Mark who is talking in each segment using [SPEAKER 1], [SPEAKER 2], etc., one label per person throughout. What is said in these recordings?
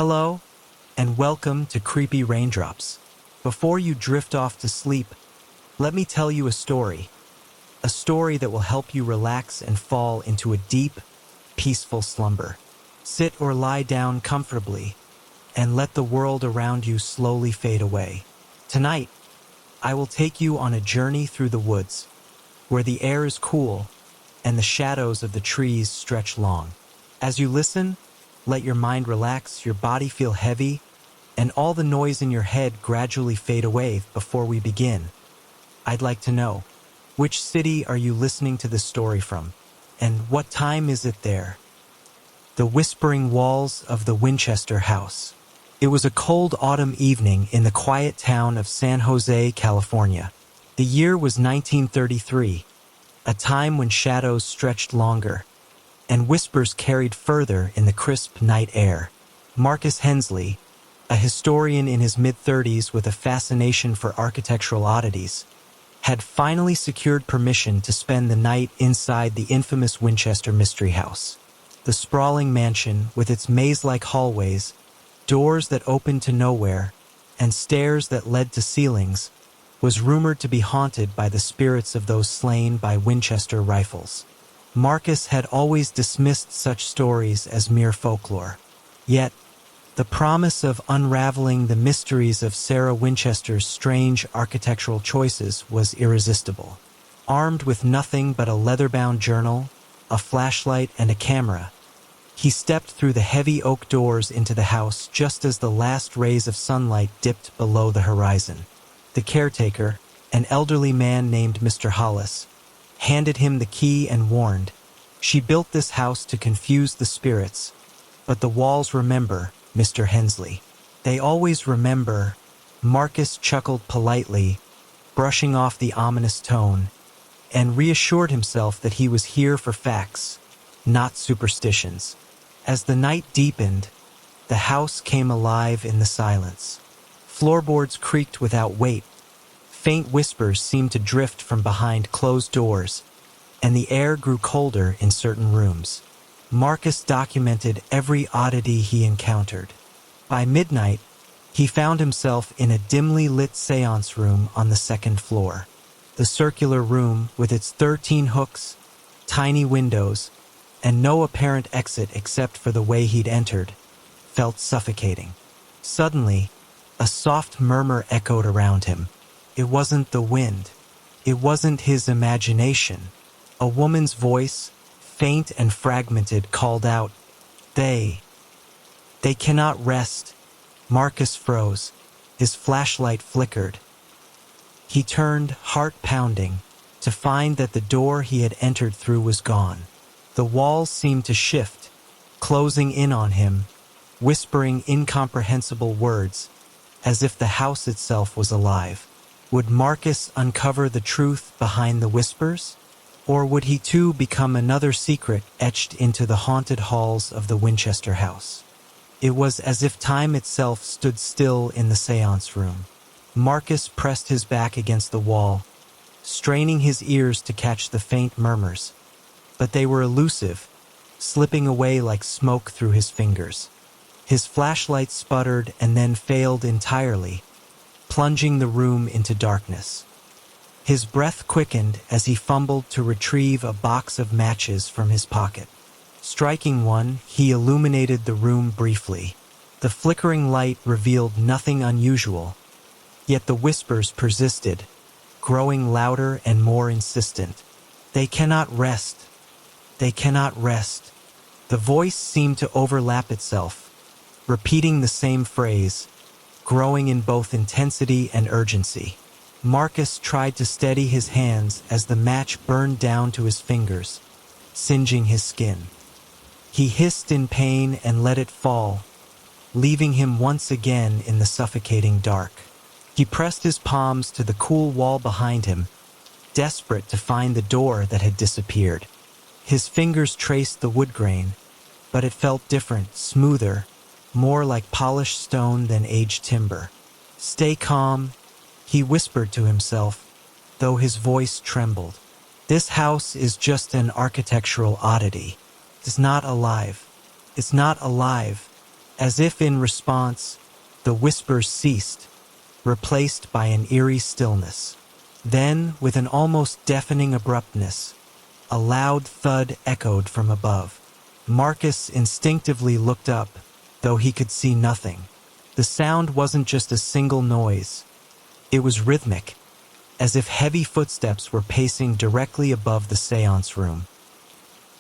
[SPEAKER 1] Hello, and welcome to Creepy Raindrops. Before you drift off to sleep, let me tell you a story that will help you relax and fall into a deep, peaceful slumber. Sit or lie down comfortably, and let the world around you slowly fade away. Tonight, I will take you on a journey through the woods, where the air is cool and the shadows of the trees stretch long. As you listen, let your mind relax, your body feel heavy, and all the noise in your head gradually fade away. Before we begin, I'd like to know, which city are you listening to this story from? And what time is it there? The whispering walls of the Winchester house. It was a cold autumn evening in the quiet town of San Jose, California. The year was 1933, a time when shadows stretched longer and whispers carried further in the crisp night air. Marcus Hensley, a historian in his mid-30s with a fascination for architectural oddities, had finally secured permission to spend the night inside the infamous Winchester Mystery House. The sprawling mansion, with its maze-like hallways, doors that opened to nowhere, and stairs that led to ceilings, was rumored to be haunted by the spirits of those slain by Winchester rifles. Marcus had always dismissed such stories as mere folklore. Yet, the promise of unraveling the mysteries of Sarah Winchester's strange architectural choices was irresistible. Armed with nothing but a leather-bound journal, a flashlight, and a camera, he stepped through the heavy oak doors into the house just as the last rays of sunlight dipped below the horizon. The caretaker, an elderly man named Mr. Hollis, handed him the key and warned, "She built this house to confuse the spirits, but the walls remember, Mr. Hensley. They always remember." Marcus chuckled politely, brushing off the ominous tone, and reassured himself that he was here for facts, not superstitions. As the night deepened, the house came alive in the silence. Floorboards creaked without weight. Faint whispers seemed to drift from behind closed doors, and the air grew colder in certain rooms. Marcus documented every oddity he encountered. By midnight, he found himself in a dimly lit seance room on the second floor. The circular room, with its 13 hooks, tiny windows, and no apparent exit except for the way he'd entered, felt suffocating. Suddenly, a soft murmur echoed around him. It wasn't the wind. It wasn't his imagination. A woman's voice, faint and fragmented, called out, They cannot rest." Marcus froze. His flashlight flickered. He turned, heart pounding, to find that the door he had entered through was gone. The walls seemed to shift, closing in on him, whispering incomprehensible words, as if the house itself was alive. Would Marcus uncover the truth behind the whispers? Or would he too become another secret etched into the haunted halls of the Winchester house? It was as if time itself stood still in the seance room. Marcus pressed his back against the wall, straining his ears to catch the faint murmurs. But they were elusive, slipping away like smoke through his fingers. His flashlight sputtered and then failed entirely, plunging the room into darkness. His breath quickened as he fumbled to retrieve a box of matches from his pocket. Striking one, he illuminated the room briefly. The flickering light revealed nothing unusual, yet the whispers persisted, growing louder and more insistent. "They cannot rest. They cannot rest." The voice seemed to overlap itself, repeating the same phrase, growing in both intensity and urgency. Marcus tried to steady his hands as the match burned down to his fingers, singeing his skin. He hissed in pain and let it fall, leaving him once again in the suffocating dark. He pressed his palms to the cool wall behind him, desperate to find the door that had disappeared. His fingers traced the wood grain, but it felt different, smoother, more like polished stone than aged timber. "Stay calm," he whispered to himself, though his voice trembled. "This house is just an architectural oddity. It's not alive. It's not alive." As if in response, the whispers ceased, replaced by an eerie stillness. Then, with an almost deafening abruptness, a loud thud echoed from above. Marcus instinctively looked up, though he could see nothing. The sound wasn't just a single noise. It was rhythmic, as if heavy footsteps were pacing directly above the seance room.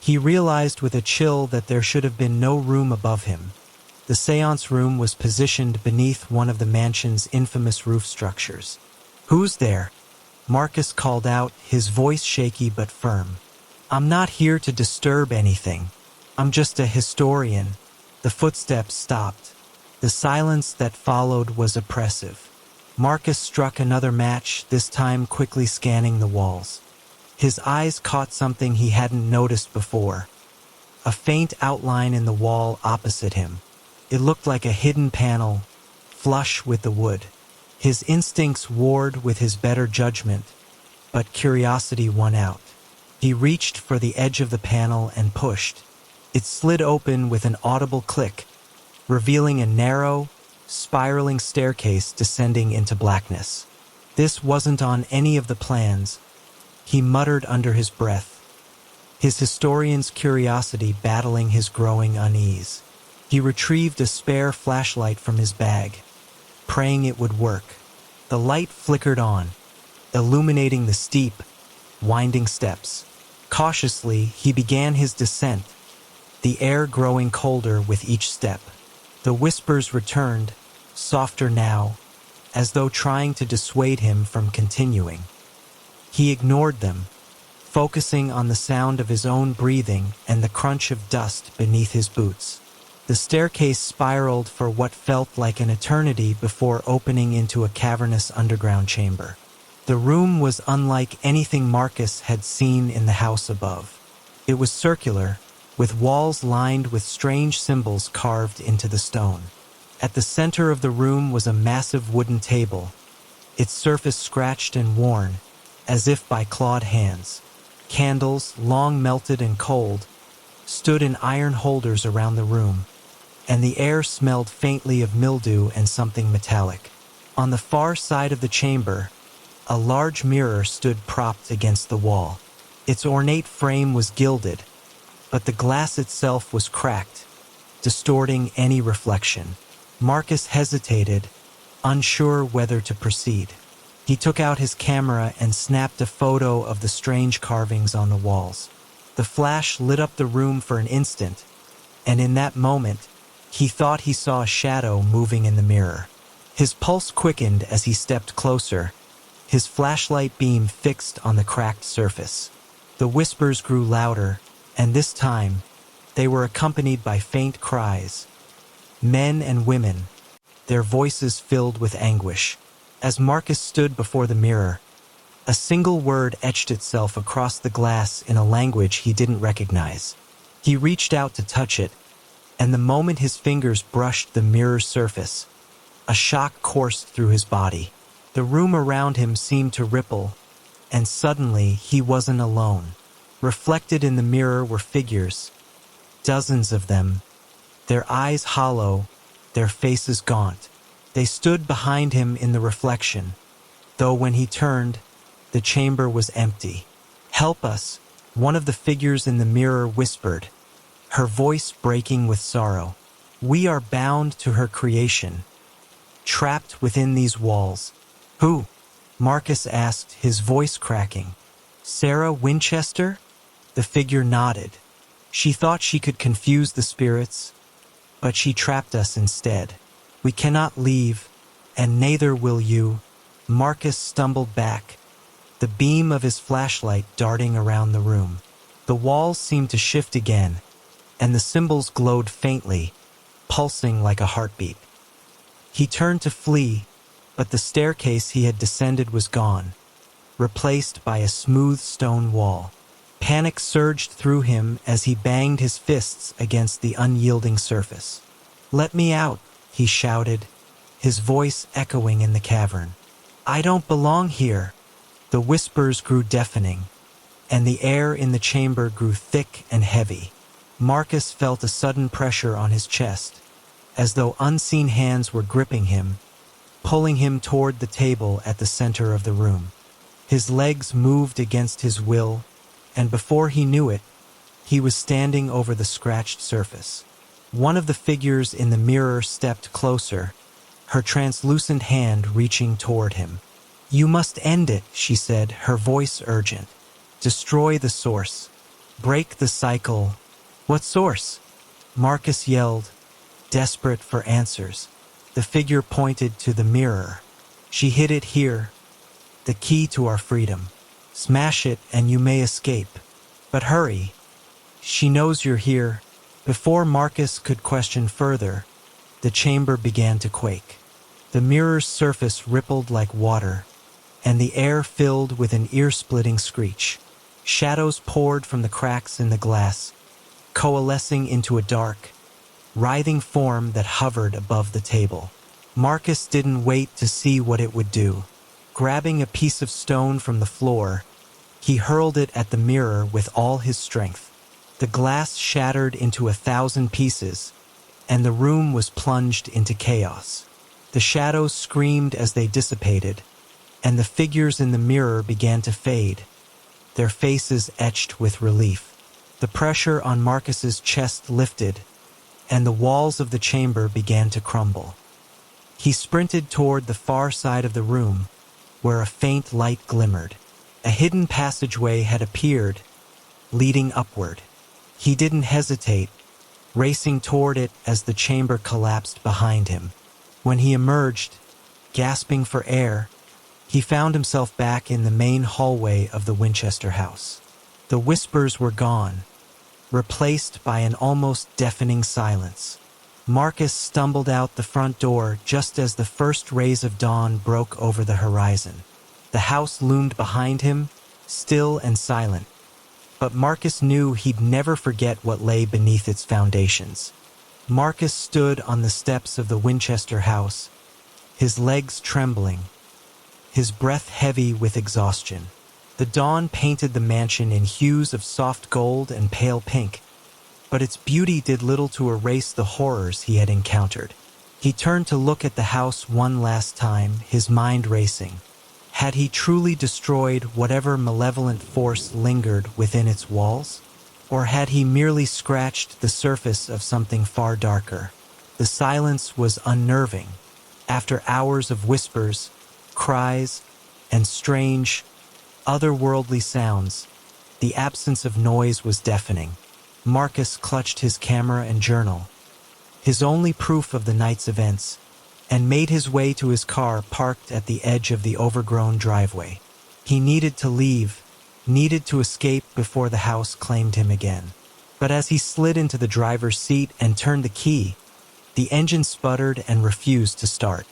[SPEAKER 1] He realized with a chill that there should have been no room above him. The seance room was positioned beneath one of the mansion's infamous roof structures. "Who's there?" Marcus called out, his voice shaky but firm. "I'm not here to disturb anything. I'm just a historian." The footsteps stopped. The silence that followed was oppressive. Marcus struck another match, this time quickly scanning the walls. His eyes caught something he hadn't noticed before. A faint outline in the wall opposite him. It looked like a hidden panel, flush with the wood. His instincts warred with his better judgment, but curiosity won out. He reached for the edge of the panel and pushed. It slid open with an audible click, revealing a narrow, spiraling staircase descending into blackness. This wasn't on any of the plans, he muttered under his breath, his historian's curiosity battling his growing unease. He retrieved a spare flashlight from his bag, praying it would work. The light flickered on, illuminating the steep, winding steps. Cautiously, he began his descent, the air growing colder with each step. The whispers returned, softer now, as though trying to dissuade him from continuing. He ignored them, focusing on the sound of his own breathing and the crunch of dust beneath his boots. The staircase spiraled for what felt like an eternity before opening into a cavernous underground chamber. The room was unlike anything Marcus had seen in the house above. It was circular, with walls lined with strange symbols carved into the stone. At the center of the room was a massive wooden table, its surface scratched and worn, as if by clawed hands. Candles, long melted and cold, stood in iron holders around the room, and the air smelled faintly of mildew and something metallic. On the far side of the chamber, a large mirror stood propped against the wall. Its ornate frame was gilded, but the glass itself was cracked, distorting any reflection. Marcus hesitated, unsure whether to proceed. He took out his camera and snapped a photo of the strange carvings on the walls. The flash lit up the room for an instant, and in that moment, he thought he saw a shadow moving in the mirror. His pulse quickened as he stepped closer, his flashlight beam fixed on the cracked surface. The whispers grew louder, and this time, they were accompanied by faint cries. Men and women, their voices filled with anguish. As Marcus stood before the mirror, a single word etched itself across the glass in a language he didn't recognize. He reached out to touch it, and the moment his fingers brushed the mirror's surface, a shock coursed through his body. The room around him seemed to ripple, and suddenly he wasn't alone. Reflected in the mirror were figures, dozens of them, their eyes hollow, their faces gaunt. They stood behind him in the reflection, though when he turned, the chamber was empty. "Help us," one of the figures in the mirror whispered, her voice breaking with sorrow. "We are bound to her creation, trapped within these walls." "Who?" Marcus asked, his voice cracking. "Sarah Winchester?" The figure nodded. "She thought she could confuse the spirits, but she trapped us instead. We cannot leave, and neither will you." Marcus stumbled back, the beam of his flashlight darting around the room. The walls seemed to shift again, and the symbols glowed faintly, pulsing like a heartbeat. He turned to flee, but the staircase he had descended was gone, replaced by a smooth stone wall. Panic surged through him as he banged his fists against the unyielding surface. "Let me out," he shouted, his voice echoing in the cavern. "I don't belong here." The whispers grew deafening, and the air in the chamber grew thick and heavy. Marcus felt a sudden pressure on his chest, as though unseen hands were gripping him, pulling him toward the table at the center of the room. His legs moved against his will, and before he knew it, he was standing over the scratched surface. One of the figures in the mirror stepped closer, her translucent hand reaching toward him. "You must end it," she said, her voice urgent. "Destroy the source. Break the cycle." "What source?" Marcus yelled, desperate for answers. The figure pointed to the mirror. "She hid it here. The key to our freedom. Smash it and you may escape. But hurry. She knows you're here." Before Marcus could question further, the chamber began to quake. The mirror's surface rippled like water, and the air filled with an ear-splitting screech. Shadows poured from the cracks in the glass, coalescing into a dark, writhing form that hovered above the table. Marcus didn't wait to see what it would do. Grabbing a piece of stone from the floor, he hurled it at the mirror with all his strength. The glass shattered into 1,000 pieces, and the room was plunged into chaos. The shadows screamed as they dissipated, and the figures in the mirror began to fade, their faces etched with relief. The pressure on Marcus's chest lifted, and the walls of the chamber began to crumble. He sprinted toward the far side of the room, where a faint light glimmered. A hidden passageway had appeared, leading upward. He didn't hesitate, racing toward it as the chamber collapsed behind him. When he emerged, gasping for air, he found himself back in the main hallway of the Winchester house. The whispers were gone, replaced by an almost deafening silence. Marcus stumbled out the front door just as the first rays of dawn broke over the horizon. The house loomed behind him, still and silent, but Marcus knew he'd never forget what lay beneath its foundations. Marcus stood on the steps of the Winchester house, his legs trembling, his breath heavy with exhaustion. The dawn painted the mansion in hues of soft gold and pale pink, but its beauty did little to erase the horrors he had encountered. He turned to look at the house one last time, his mind racing. Had he truly destroyed whatever malevolent force lingered within its walls? Or had he merely scratched the surface of something far darker? The silence was unnerving. After hours of whispers, cries, and strange, otherworldly sounds, the absence of noise was deafening. Marcus clutched his camera and journal, his only proof of the night's events, and made his way to his car parked at the edge of the overgrown driveway. He needed to leave, needed to escape before the house claimed him again. But as he slid into the driver's seat and turned the key, the engine sputtered and refused to start.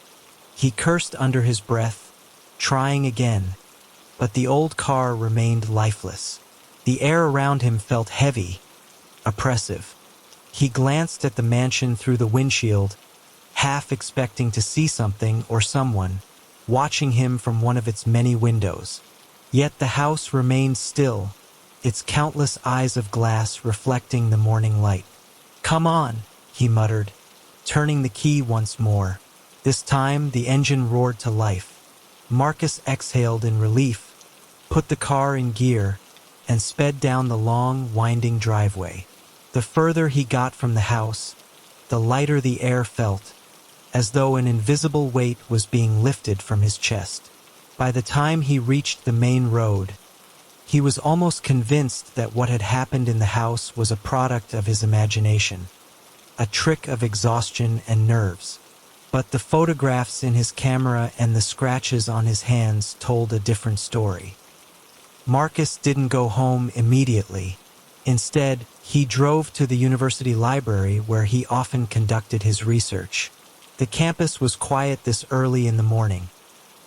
[SPEAKER 1] He cursed under his breath, trying again, but the old car remained lifeless. The air around him felt heavy, oppressive. He glanced at the mansion through the windshield, half expecting to see something or someone, watching him from one of its many windows. Yet the house remained still, its countless eyes of glass reflecting the morning light. "Come on," he muttered, turning the key once more. This time the engine roared to life. Marcus exhaled in relief, put the car in gear, and sped down the long, winding driveway. The further he got from the house, the lighter the air felt, as though an invisible weight was being lifted from his chest. By the time he reached the main road, he was almost convinced that what had happened in the house was a product of his imagination, a trick of exhaustion and nerves. But the photographs in his camera and the scratches on his hands told a different story. Marcus didn't go home immediately. Instead, he drove to the university library where he often conducted his research. The campus was quiet this early in the morning.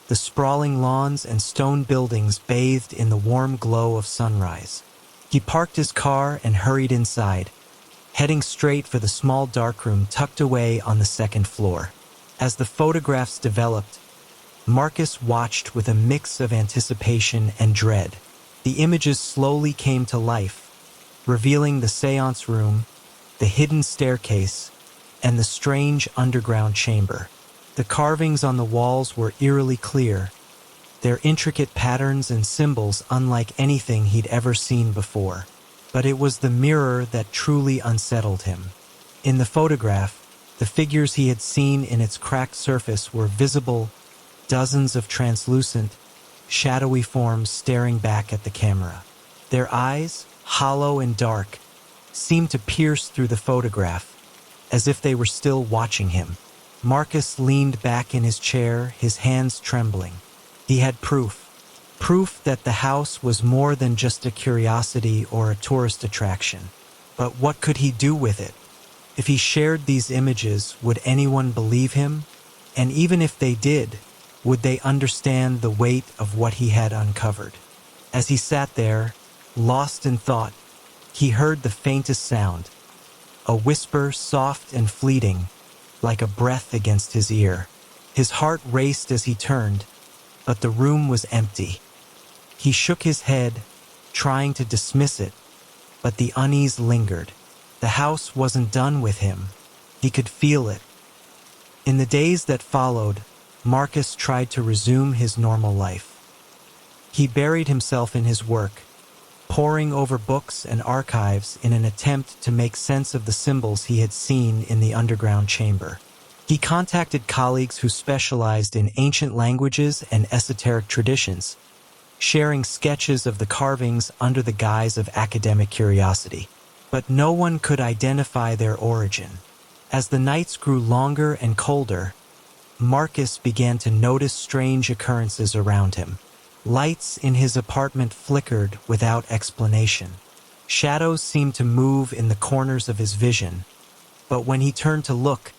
[SPEAKER 1] The sprawling lawns and stone buildings bathed in the warm glow of sunrise. He parked his car and hurried inside, heading straight for the small darkroom tucked away on the second floor. As the photographs developed, Marcus watched with a mix of anticipation and dread. The images slowly came to life, revealing the seance room, the hidden staircase, and the strange underground chamber. The carvings on the walls were eerily clear, their intricate patterns and symbols unlike anything he'd ever seen before. But it was the mirror that truly unsettled him. In the photograph, the figures he had seen in its cracked surface were visible, dozens of translucent, shadowy forms staring back at the camera. Their eyes, hollow and dark, seemed to pierce through the photograph, as if they were still watching him. Marcus leaned back in his chair, his hands trembling. He had proof that the house was more than just a curiosity or a tourist attraction. But what could he do with it? If he shared these images, would anyone believe him? And even if they did, would they understand the weight of what he had uncovered? As he sat there, lost in thought, he heard the faintest sound, a whisper soft and fleeting, like a breath against his ear. His heart raced as he turned, but the room was empty. He shook his head, trying to dismiss it, but the unease lingered. The house wasn't done with him. He could feel it. In the days that followed, Marcus tried to resume his normal life. He buried himself in his work, poring over books and archives in an attempt to make sense of the symbols he had seen in the underground chamber. He contacted colleagues who specialized in ancient languages and esoteric traditions, sharing sketches of the carvings under the guise of academic curiosity. But no one could identify their origin. As the nights grew longer and colder, Marcus began to notice strange occurrences around him. Lights in his apartment flickered without explanation. Shadows seemed to move in the corners of his vision, but when he turned to look,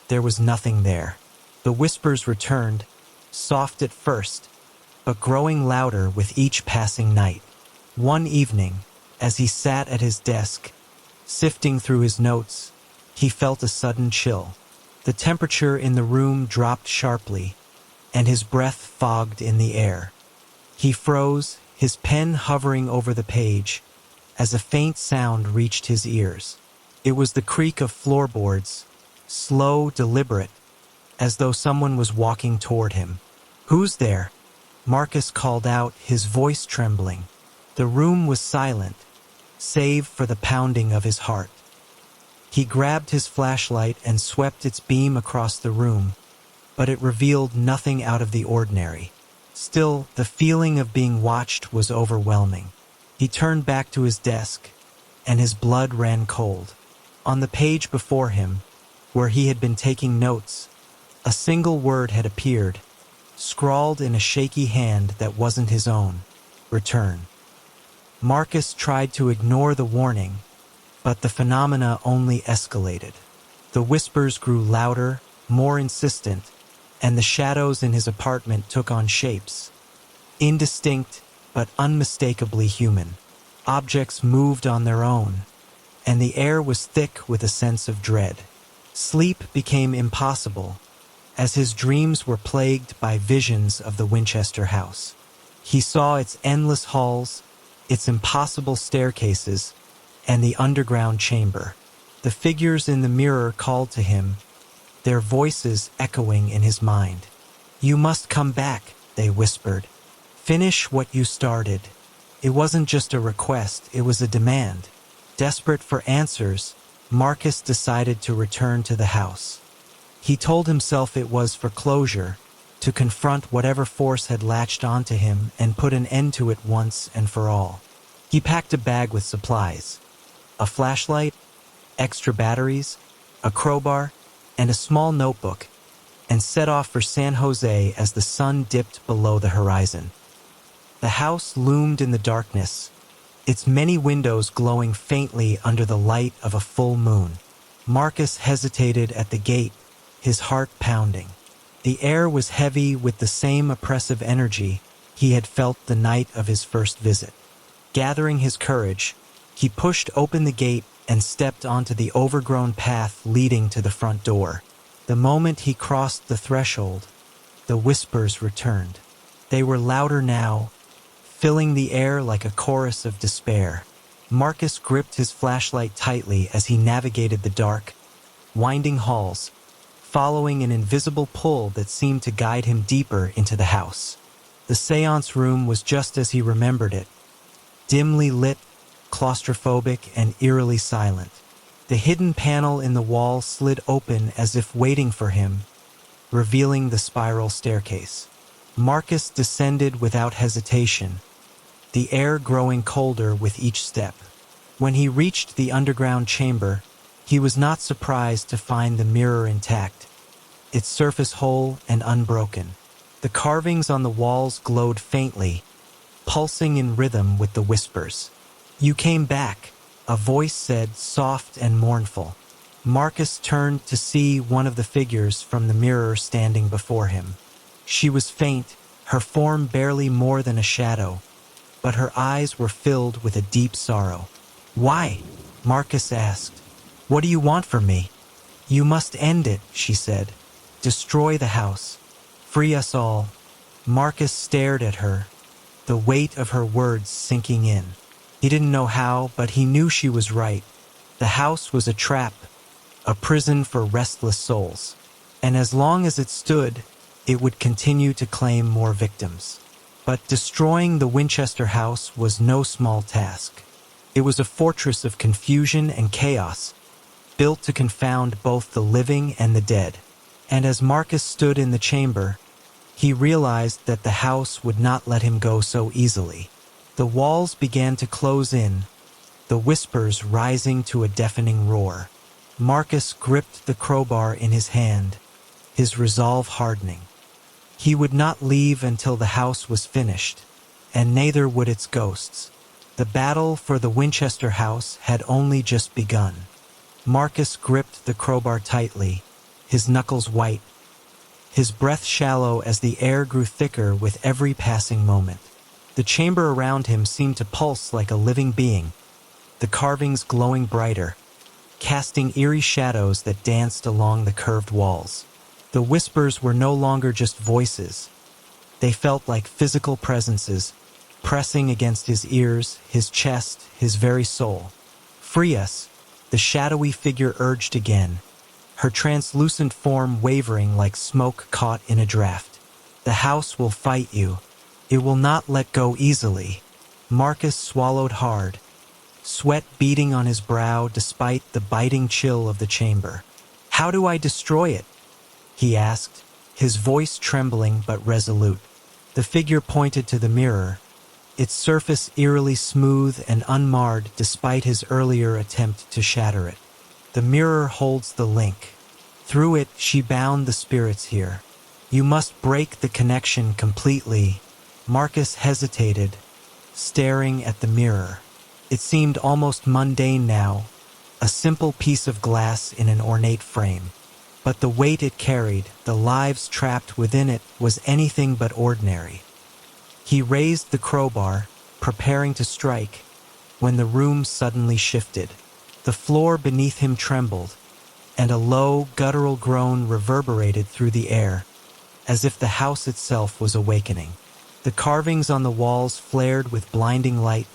[SPEAKER 1] there was nothing there. The whispers returned, soft at first, but growing louder with each passing night. One evening, as he sat at his desk, sifting through his notes, he felt a sudden chill. The temperature in the room dropped sharply, and his breath fogged in the air. He froze, his pen hovering over the page, as a faint sound reached his ears. It was the creak of floorboards, slow, deliberate, as though someone was walking toward him. "Who's there?" Marcus called out, his voice trembling. The room was silent, save for the pounding of his heart. He grabbed his flashlight and swept its beam across the room, but it revealed nothing out of the ordinary. Still, the feeling of being watched was overwhelming. He turned back to his desk, and his blood ran cold. On the page before him, where he had been taking notes, a single word had appeared, scrawled in a shaky hand that wasn't his own: return. Marcus tried to ignore the warning, but the phenomena only escalated. The whispers grew louder, more insistent, and the shadows in his apartment took on shapes. Indistinct, but unmistakably human. Objects moved on their own, and the air was thick with a sense of dread. Sleep became impossible, as his dreams were plagued by visions of the Winchester house. He saw its endless halls, its impossible staircases, and the underground chamber. The figures in the mirror called to him, their voices echoing in his mind. "You must come back," they whispered. "Finish what you started." It wasn't just a request, it was a demand. Desperate for answers, Marcus decided to return to the house. He told himself it was for closure, to confront whatever force had latched onto him and put an end to it once and for all. He packed a bag with supplies: a flashlight, extra batteries, a crowbar, and a small notebook, and set off for San Jose as the sun dipped below the horizon. The house loomed in the darkness, its many windows glowing faintly under the light of a full moon. Marcus hesitated at the gate, his heart pounding. The air was heavy with the same oppressive energy he had felt the night of his first visit. Gathering his courage, he pushed open the gate and stepped onto the overgrown path leading to the front door. The moment he crossed the threshold, the whispers returned. They were louder now, filling the air like a chorus of despair. Marcus gripped his flashlight tightly as he navigated the dark, winding halls, following an invisible pull that seemed to guide him deeper into the house. The seance room was just as he remembered it, dimly lit, claustrophobic, and eerily silent. The hidden panel in the wall slid open as if waiting for him, revealing the spiral staircase. Marcus descended without hesitation, the air growing colder with each step. When he reached the underground chamber, he was not surprised to find the mirror intact, its surface whole and unbroken. The carvings on the walls glowed faintly, pulsing in rhythm with the whispers. "You came back," a voice said, soft and mournful. Marcus turned to see one of the figures from the mirror standing before him. She was faint, her form barely more than a shadow, but her eyes were filled with a deep sorrow. "Why?" Marcus asked. "What do you want from me?" "You must end it," she said. "Destroy the house. Free us all." Marcus stared at her, the weight of her words sinking in. He didn't know how, but he knew she was right. The house was a trap, a prison for restless souls. And as long as it stood, it would continue to claim more victims. But destroying the Winchester house was no small task. It was a fortress of confusion and chaos, built to confound both the living and the dead. And as Marcus stood in the chamber, he realized that the house would not let him go so easily. The walls began to close in, the whispers rising to a deafening roar. Marcus gripped the crowbar in his hand, his resolve hardening. He would not leave until the house was finished, and neither would its ghosts. The battle for the Winchester house had only just begun. Marcus gripped the crowbar tightly, his knuckles white, his breath shallow as the air grew thicker with every passing moment. The chamber around him seemed to pulse like a living being, the carvings glowing brighter, casting eerie shadows that danced along the curved walls. The whispers were no longer just voices. They felt like physical presences, pressing against his ears, his chest, his very soul. "Free us," the shadowy figure urged again, her translucent form wavering like smoke caught in a draft. "The house will fight you. It will not let go easily." Marcus swallowed hard, sweat beading on his brow despite the biting chill of the chamber. "How do I destroy it?" he asked, his voice trembling but resolute. The figure pointed to the mirror, its surface eerily smooth and unmarred despite his earlier attempt to shatter it. "The mirror holds the link. Through it, she bound the spirits here. You must break the connection completely." Marcus hesitated, staring at the mirror. It seemed almost mundane now, a simple piece of glass in an ornate frame. But the weight it carried, the lives trapped within it, was anything but ordinary. He raised the crowbar, preparing to strike, when the room suddenly shifted. The floor beneath him trembled, and a low, guttural groan reverberated through the air, as if the house itself was awakening. The carvings on the walls flared with blinding light,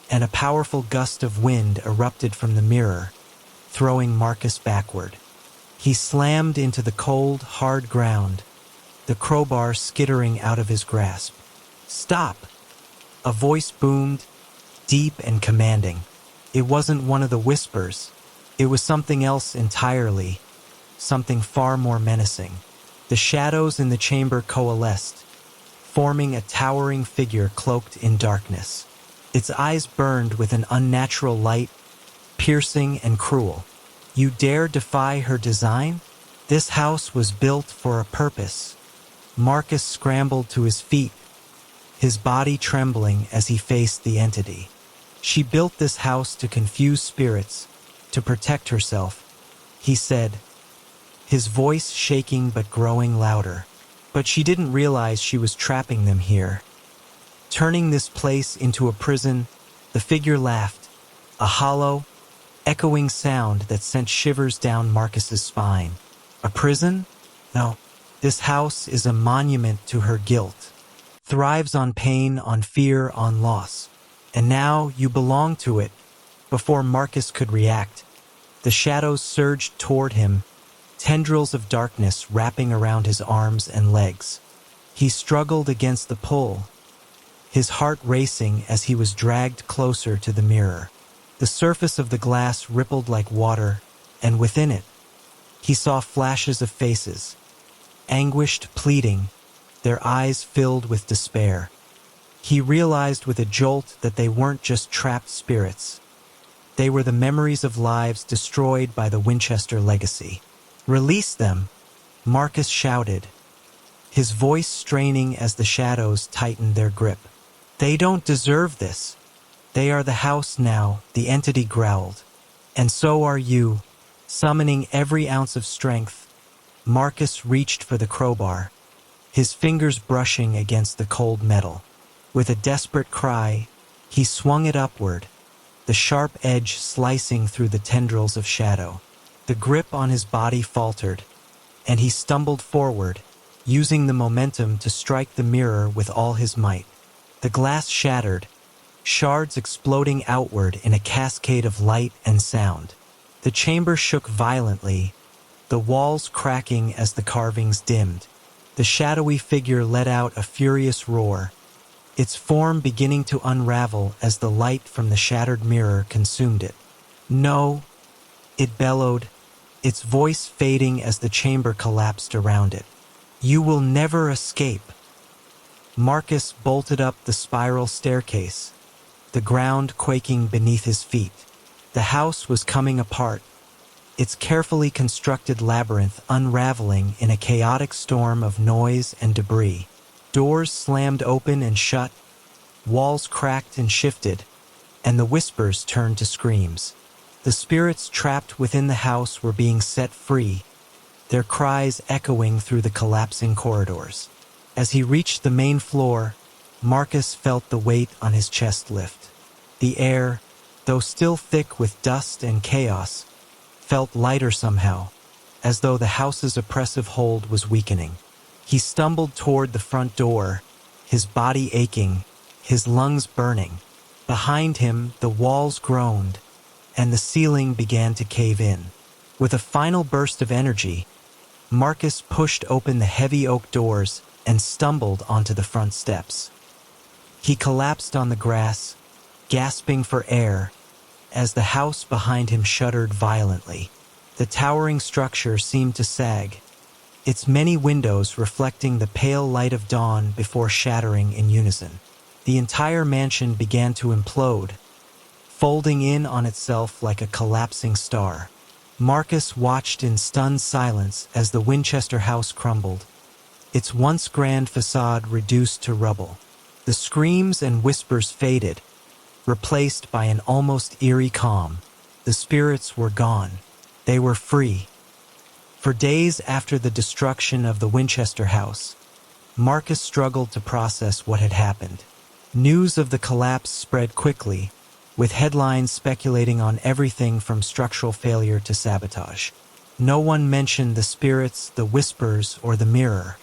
[SPEAKER 1] and a powerful gust of wind erupted from the mirror, throwing Marcus backward. He slammed into the cold, hard ground, the crowbar skittering out of his grasp. "Stop!" A voice boomed, deep and commanding. It wasn't one of the whispers. It was something else entirely, something far more menacing. The shadows in the chamber coalesced, forming a towering figure cloaked in darkness. Its eyes burned with an unnatural light, piercing and cruel. "You dare defy her design? This house was built for a purpose." Marcus scrambled to his feet, his body trembling as he faced the entity. "She built this house to confuse spirits, to protect herself," he said, his voice shaking but growing louder. "But she didn't realize she was trapping them here, turning this place into a prison." The figure laughed, a hollow, echoing sound that sent shivers down Marcus's spine. "A prison? No. This house is a monument to her guilt. Thrives on pain, on fear, on loss. And now you belong to it." Before Marcus could react, The shadows surged toward him, tendrils of darkness wrapping around his arms and legs. He struggled against the pull, his heart racing as he was dragged closer to the mirror. The surface of the glass rippled like water, and within it, he saw flashes of faces, anguished, pleading, their eyes filled with despair. He realized with a jolt that they weren't just trapped spirits. They were the memories of lives destroyed by the Winchester legacy. "Release them," Marcus shouted, his voice straining as the shadows tightened their grip. "They don't deserve this. They are the house now," the entity growled. "And so are you." Summoning every ounce of strength, Marcus reached for the crowbar, his fingers brushing against the cold metal. With a desperate cry, he swung it upward, the sharp edge slicing through the tendrils of shadow. The grip on his body faltered, and he stumbled forward, using the momentum to strike the mirror with all his might. The glass shattered, shards exploding outward in a cascade of light and sound. The chamber shook violently, the walls cracking as the carvings dimmed. The shadowy figure let out a furious roar, its form beginning to unravel as the light from the shattered mirror consumed it. "No," it bellowed, its voice fading as the chamber collapsed around it. "You will never escape." Marcus bolted up the spiral staircase, the ground quaking beneath his feet. The house was coming apart, its carefully constructed labyrinth unraveling in a chaotic storm of noise and debris. Doors slammed open and shut, walls cracked and shifted, and the whispers turned to screams. The spirits trapped within the house were being set free, their cries echoing through the collapsing corridors. As he reached the main floor, Marcus felt the weight on his chest lift. The air, though still thick with dust and chaos, felt lighter somehow, as though the house's oppressive hold was weakening. He stumbled toward the front door, his body aching, his lungs burning. Behind him, the walls groaned, and the ceiling began to cave in. With a final burst of energy, Marcus pushed open the heavy oak doors and stumbled onto the front steps. He collapsed on the grass, gasping for air, as the house behind him shuddered violently. The towering structure seemed to sag, its many windows reflecting the pale light of dawn before shattering in unison. The entire mansion began to implode, folding in on itself like a collapsing star. Marcus watched in stunned silence as the Winchester house crumbled, its once grand facade reduced to rubble. The screams and whispers faded, replaced by an almost eerie calm. The spirits were gone. They were free. For days after the destruction of the Winchester house, Marcus struggled to process what had happened. News of the collapse spread quickly, with headlines speculating on everything from structural failure to sabotage. No one mentioned the spirits, the whispers, or the mirror.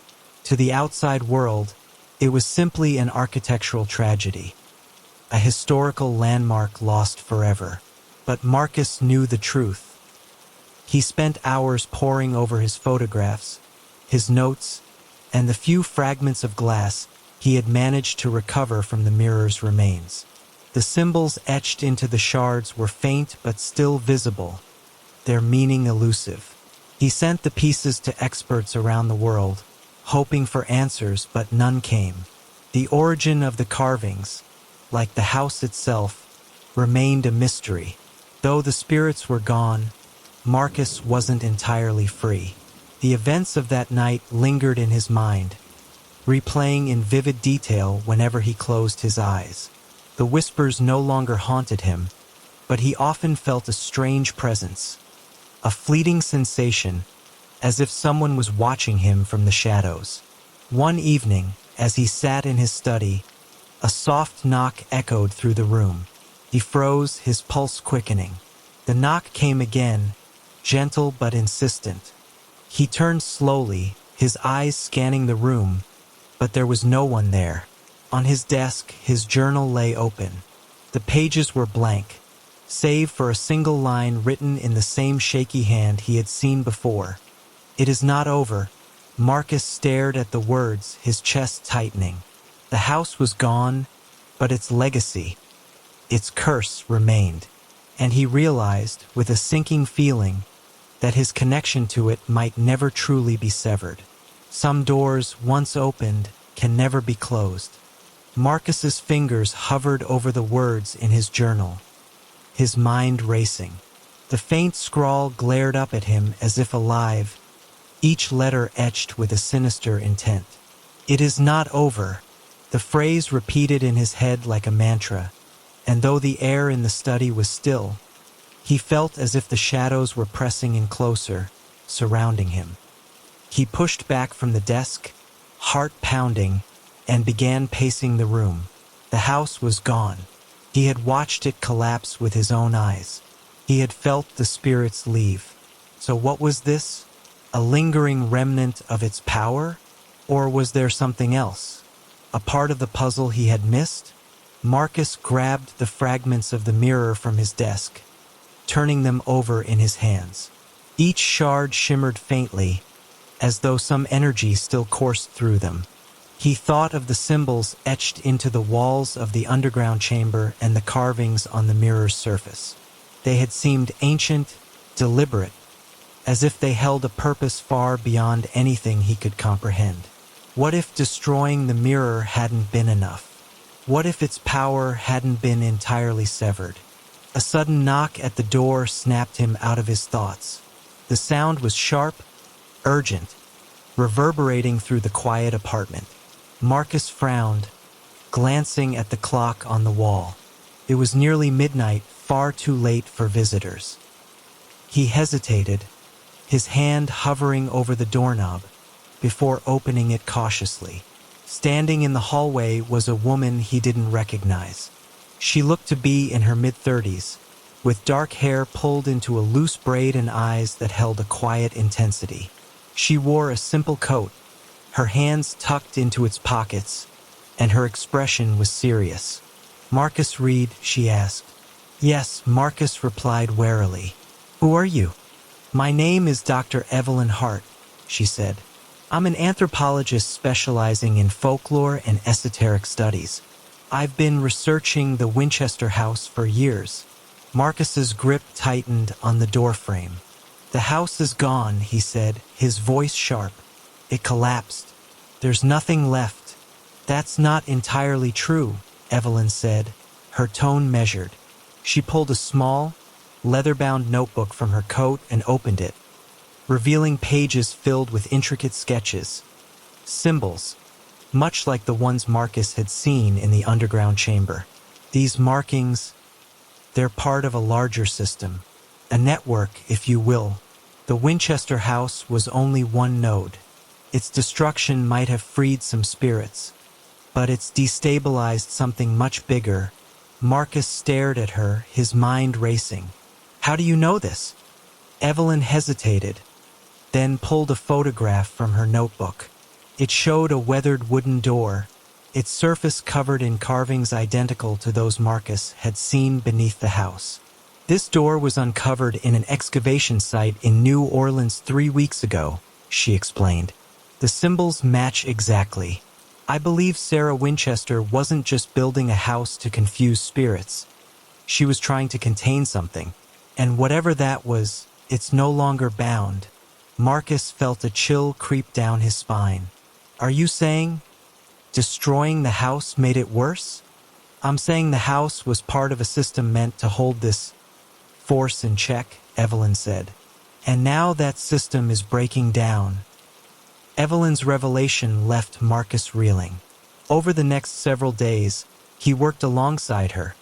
[SPEAKER 1] To the outside world, it was simply an architectural tragedy, a historical landmark lost forever. But Marcus knew the truth. He spent hours poring over his photographs, his notes, and the few fragments of glass he had managed to recover from the mirror's remains. The symbols etched into the shards were faint but still visible, their meaning elusive. He sent the pieces to experts around the world, hoping for answers, but none came. The origin of the carvings, like the house itself, remained a mystery. Though the spirits were gone, Marcus wasn't entirely free. The events of that night lingered in his mind, replaying in vivid detail whenever he closed his eyes. The whispers no longer haunted him, but he often felt a strange presence, a fleeting sensation, as if someone was watching him from the shadows. One evening, as he sat in his study, a soft knock echoed through the room. He froze, his pulse quickening. The knock came again, gentle but insistent. He turned slowly, his eyes scanning the room, but there was no one there. On his desk, his journal lay open. The pages were blank, save for a single line written in the same shaky hand he had seen before. "It is not over." Marcus stared at the words, his chest tightening. The house was gone, but its legacy, its curse remained. And he realized, with a sinking feeling, that his connection to it might never truly be severed. Some doors, once opened, can never be closed. Marcus's fingers hovered over the words in his journal, his mind racing. The faint scrawl glared up at him as if alive, each letter etched with a sinister intent. "It is not over." The phrase repeated in his head like a mantra, and though the air in the study was still, he felt as if the shadows were pressing in closer, surrounding him. He pushed back from the desk, heart pounding, and began pacing the room. The house was gone. He had watched it collapse with his own eyes. He had felt the spirits leave. So what was this? A lingering remnant of its power? Or was there something else? A part of the puzzle he had missed? Marcus grabbed the fragments of the mirror from his desk, turning them over in his hands. Each shard shimmered faintly, as though some energy still coursed through them. He thought of the symbols etched into the walls of the underground chamber and the carvings on the mirror's surface. They had seemed ancient, deliberate, as if they held a purpose far beyond anything he could comprehend. What if destroying the mirror hadn't been enough? What if its power hadn't been entirely severed? A sudden knock at the door snapped him out of his thoughts. The sound was sharp, urgent, reverberating through the quiet apartment. Marcus frowned, glancing at the clock on the wall. It was nearly midnight, far too late for visitors. He hesitated, his hand hovering over the doorknob, before opening it cautiously. Standing in the hallway was a woman he didn't recognize. She looked to be in her mid-30s, with dark hair pulled into a loose braid and eyes that held a quiet intensity. She wore a simple coat, her hands tucked into its pockets, and her expression was serious. "Marcus Reed?" she asked. "Yes," Marcus replied warily. "Who are you?" "My name is Dr. Evelyn Hart," she said. "I'm an anthropologist specializing in folklore and esoteric studies. I've been researching the Winchester house for years." Marcus's grip tightened on the doorframe. "The house is gone," he said, his voice sharp. "It collapsed. There's nothing left." "That's not entirely true," Evelyn said, her tone measured. She pulled a small, leather-bound notebook from her coat and opened it, revealing pages filled with intricate sketches, symbols, much like the ones Marcus had seen in the underground chamber. These markings, they're part of a larger system, a network, if you will. The Winchester house was only one node. Its destruction might have freed some spirits, but it's destabilized something much bigger. Marcus stared at her, his mind racing. "How do you know this?" Evelyn hesitated, then pulled a photograph from her notebook. It showed a weathered wooden door, its surface covered in carvings identical to those Marcus had seen beneath the house. "This door was uncovered in an excavation site in New Orleans 3 weeks ago," she explained. "The symbols match exactly. I believe Sarah Winchester wasn't just building a house to confuse spirits. She was trying to contain something, and whatever that was, it's no longer bound." Marcus felt a chill creep down his spine. "Are you saying destroying the house made it worse?" "I'm saying the house was part of a system meant to hold this force in check," Evelyn said. "And now that system is breaking down." Evelyn's revelation left Marcus reeling. Over the next several days, he worked alongside her,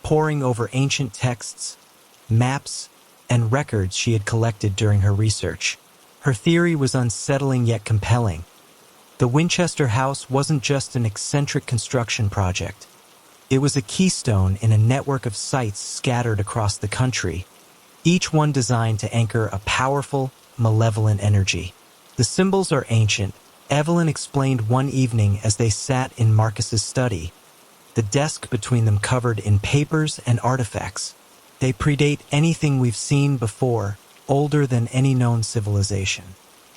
[SPEAKER 1] poring over ancient texts, maps, and records she had collected during her research. Her theory was unsettling yet compelling. The Winchester house wasn't just an eccentric construction project. It was a keystone in a network of sites scattered across the country, each one designed to anchor a powerful, malevolent energy. "The symbols are ancient," Evelyn explained one evening as they sat in Marcus's study, the desk between them covered in papers and artifacts. They predate anything we've seen before, older than any known civilization.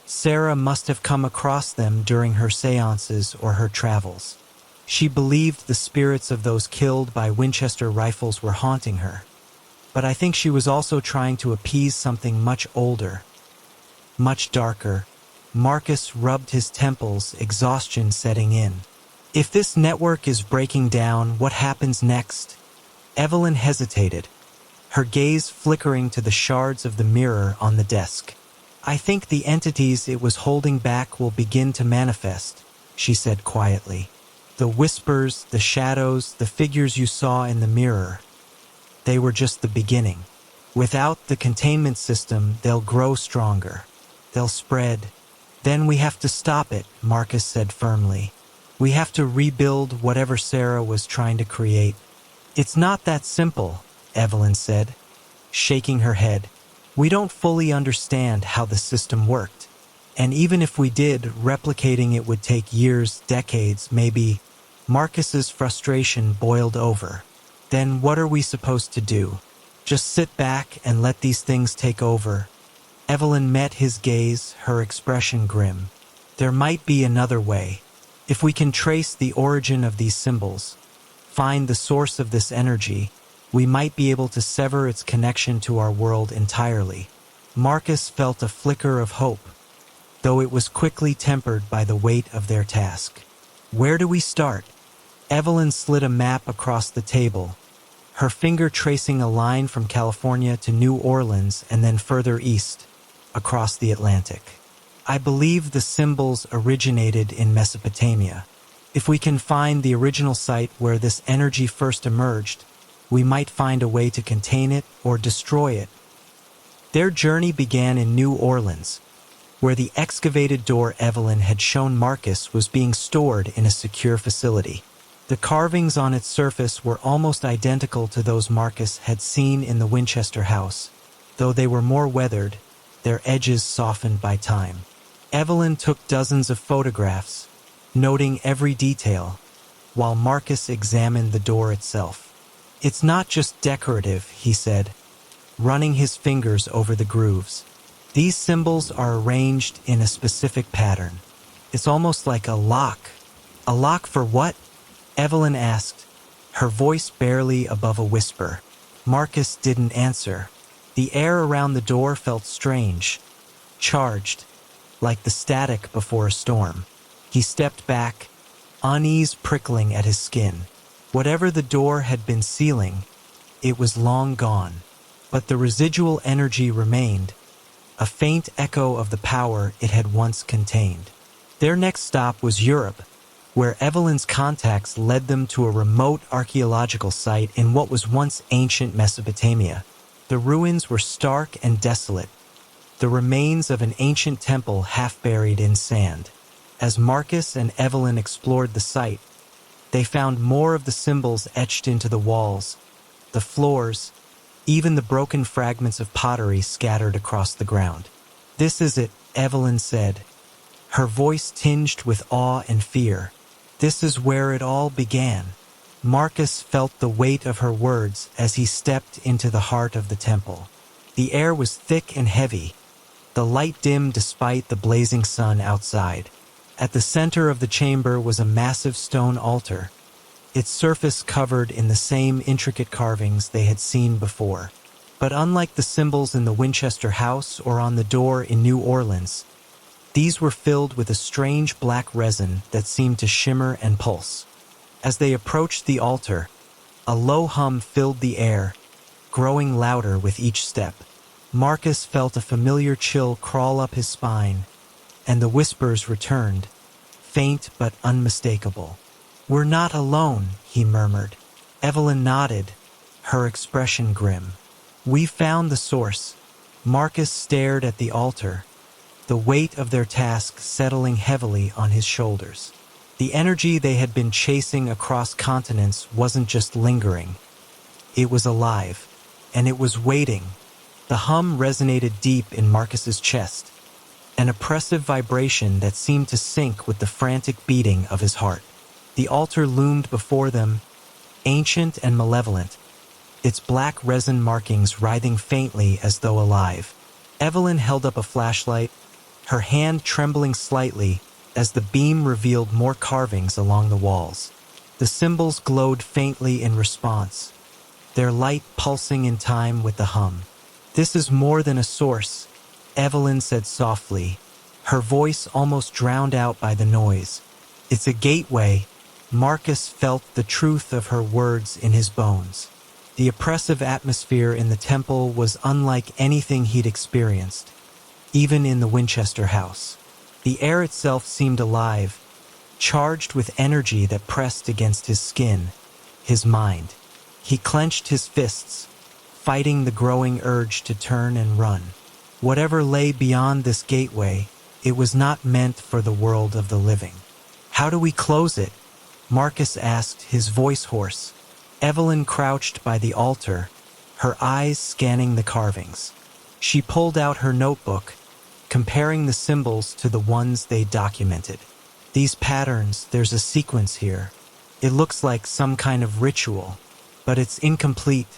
[SPEAKER 1] Sarah must have come across them during her seances or her travels. She believed the spirits of those killed by Winchester rifles were haunting her. But I think she was also trying to appease something much older, much darker. Marcus rubbed his temples, exhaustion setting in. If this network is breaking down, what happens next? Evelyn hesitated, her gaze flickering to the shards of the mirror on the desk. I think the entities it was holding back will begin to manifest, she said quietly. The whispers, the shadows, the figures you saw in the mirror, they were just the beginning. Without the containment system, they'll grow stronger. They'll spread. Then we have to stop it, Marcus said firmly. We have to rebuild whatever Sarah was trying to create. It's not that simple, Evelyn said, shaking her head. We don't fully understand how the system worked. And even if we did, replicating it would take years, decades, maybe. Marcus's frustration boiled over. Then what are we supposed to do? Just sit back and let these things take over? Evelyn met his gaze, her expression grim. There might be another way. If we can trace the origin of these symbols, find the source of this energy, we might be able to sever its connection to our world entirely. Marcus felt a flicker of hope, though it was quickly tempered by the weight of their task. Where do we start? Evelyn slid a map across the table, her finger tracing a line from California to New Orleans and then further east, across the Atlantic. I believe the symbols originated in Mesopotamia. If we can find the original site where this energy first emerged, we might find a way to contain it or destroy it. Their journey began in New Orleans, where the excavated door Evelyn had shown Marcus was being stored in a secure facility. The carvings on its surface were almost identical to those Marcus had seen in the Winchester house, though they were more weathered, their edges softened by time. Evelyn took dozens of photographs, noting every detail, while Marcus examined the door itself. It's not just decorative, he said, running his fingers over the grooves. These symbols are arranged in a specific pattern. It's almost like a lock. A lock for what? Evelyn asked, her voice barely above a whisper. Marcus didn't answer. The air around the door felt strange, charged, like the static before a storm. He stepped back, unease prickling at his skin. Whatever the door had been sealing, it was long gone. But the residual energy remained, a faint echo of the power it had once contained. Their next stop was Europe, where Evelyn's contacts led them to a remote archaeological site in what was once ancient Mesopotamia. The ruins were stark and desolate, the remains of an ancient temple half buried in sand. As Marcus and Evelyn explored the site, they found more of the symbols etched into the walls, the floors, even the broken fragments of pottery scattered across the ground. This is it, Evelyn said, her voice tinged with awe and fear. This is where it all began. Marcus felt the weight of her words as he stepped into the heart of the temple. The air was thick and heavy, the light dim despite the blazing sun outside. At the center of the chamber was a massive stone altar, its surface covered in the same intricate carvings they had seen before. But unlike the symbols in the Winchester house or on the door in New Orleans, these were filled with a strange black resin that seemed to shimmer and pulse. As they approached the altar, a low hum filled the air, growing louder with each step. Marcus felt a familiar chill crawl up his spine, and the whispers returned, faint but unmistakable. "We're not alone," he murmured. Evelyn nodded, her expression grim. "We found the source." Marcus stared at the altar, the weight of their task settling heavily on his shoulders. The energy they had been chasing across continents wasn't just lingering. It was alive, and it was waiting. The hum resonated deep in Marcus's chest, an oppressive vibration that seemed to sync with the frantic beating of his heart. The altar loomed before them, ancient and malevolent, its black resin markings writhing faintly as though alive. Evelyn held up a flashlight, her hand trembling slightly as the beam revealed more carvings along the walls. The symbols glowed faintly in response, their light pulsing in time with the hum. "This is more than a source," Evelyn said softly, her voice almost drowned out by the noise. "It's a gateway." Marcus felt the truth of her words in his bones. The oppressive atmosphere in the temple was unlike anything he'd experienced, even in the Winchester house. The air itself seemed alive, charged with energy that pressed against his skin, his mind. He clenched his fists, fighting the growing urge to turn and run. Whatever lay beyond this gateway, it was not meant for the world of the living. "How do we close it?" Marcus asked, his voice hoarse. Evelyn crouched by the altar, her eyes scanning the carvings. She pulled out her notebook, comparing the symbols to the ones they documented. "These patterns, there's a sequence here. It looks like some kind of ritual, but it's incomplete.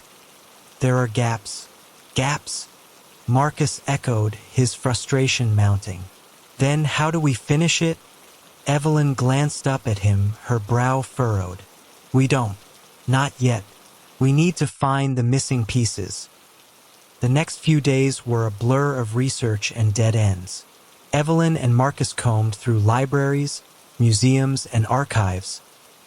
[SPEAKER 1] There are gaps." "Gaps?" Marcus echoed, his frustration mounting. "Then how do we finish it?" Evelyn glanced up at him, her brow furrowed. "We don't. Not yet. We need to find the missing pieces." The next few days were a blur of research and dead ends. Evelyn and Marcus combed through libraries, museums, and archives,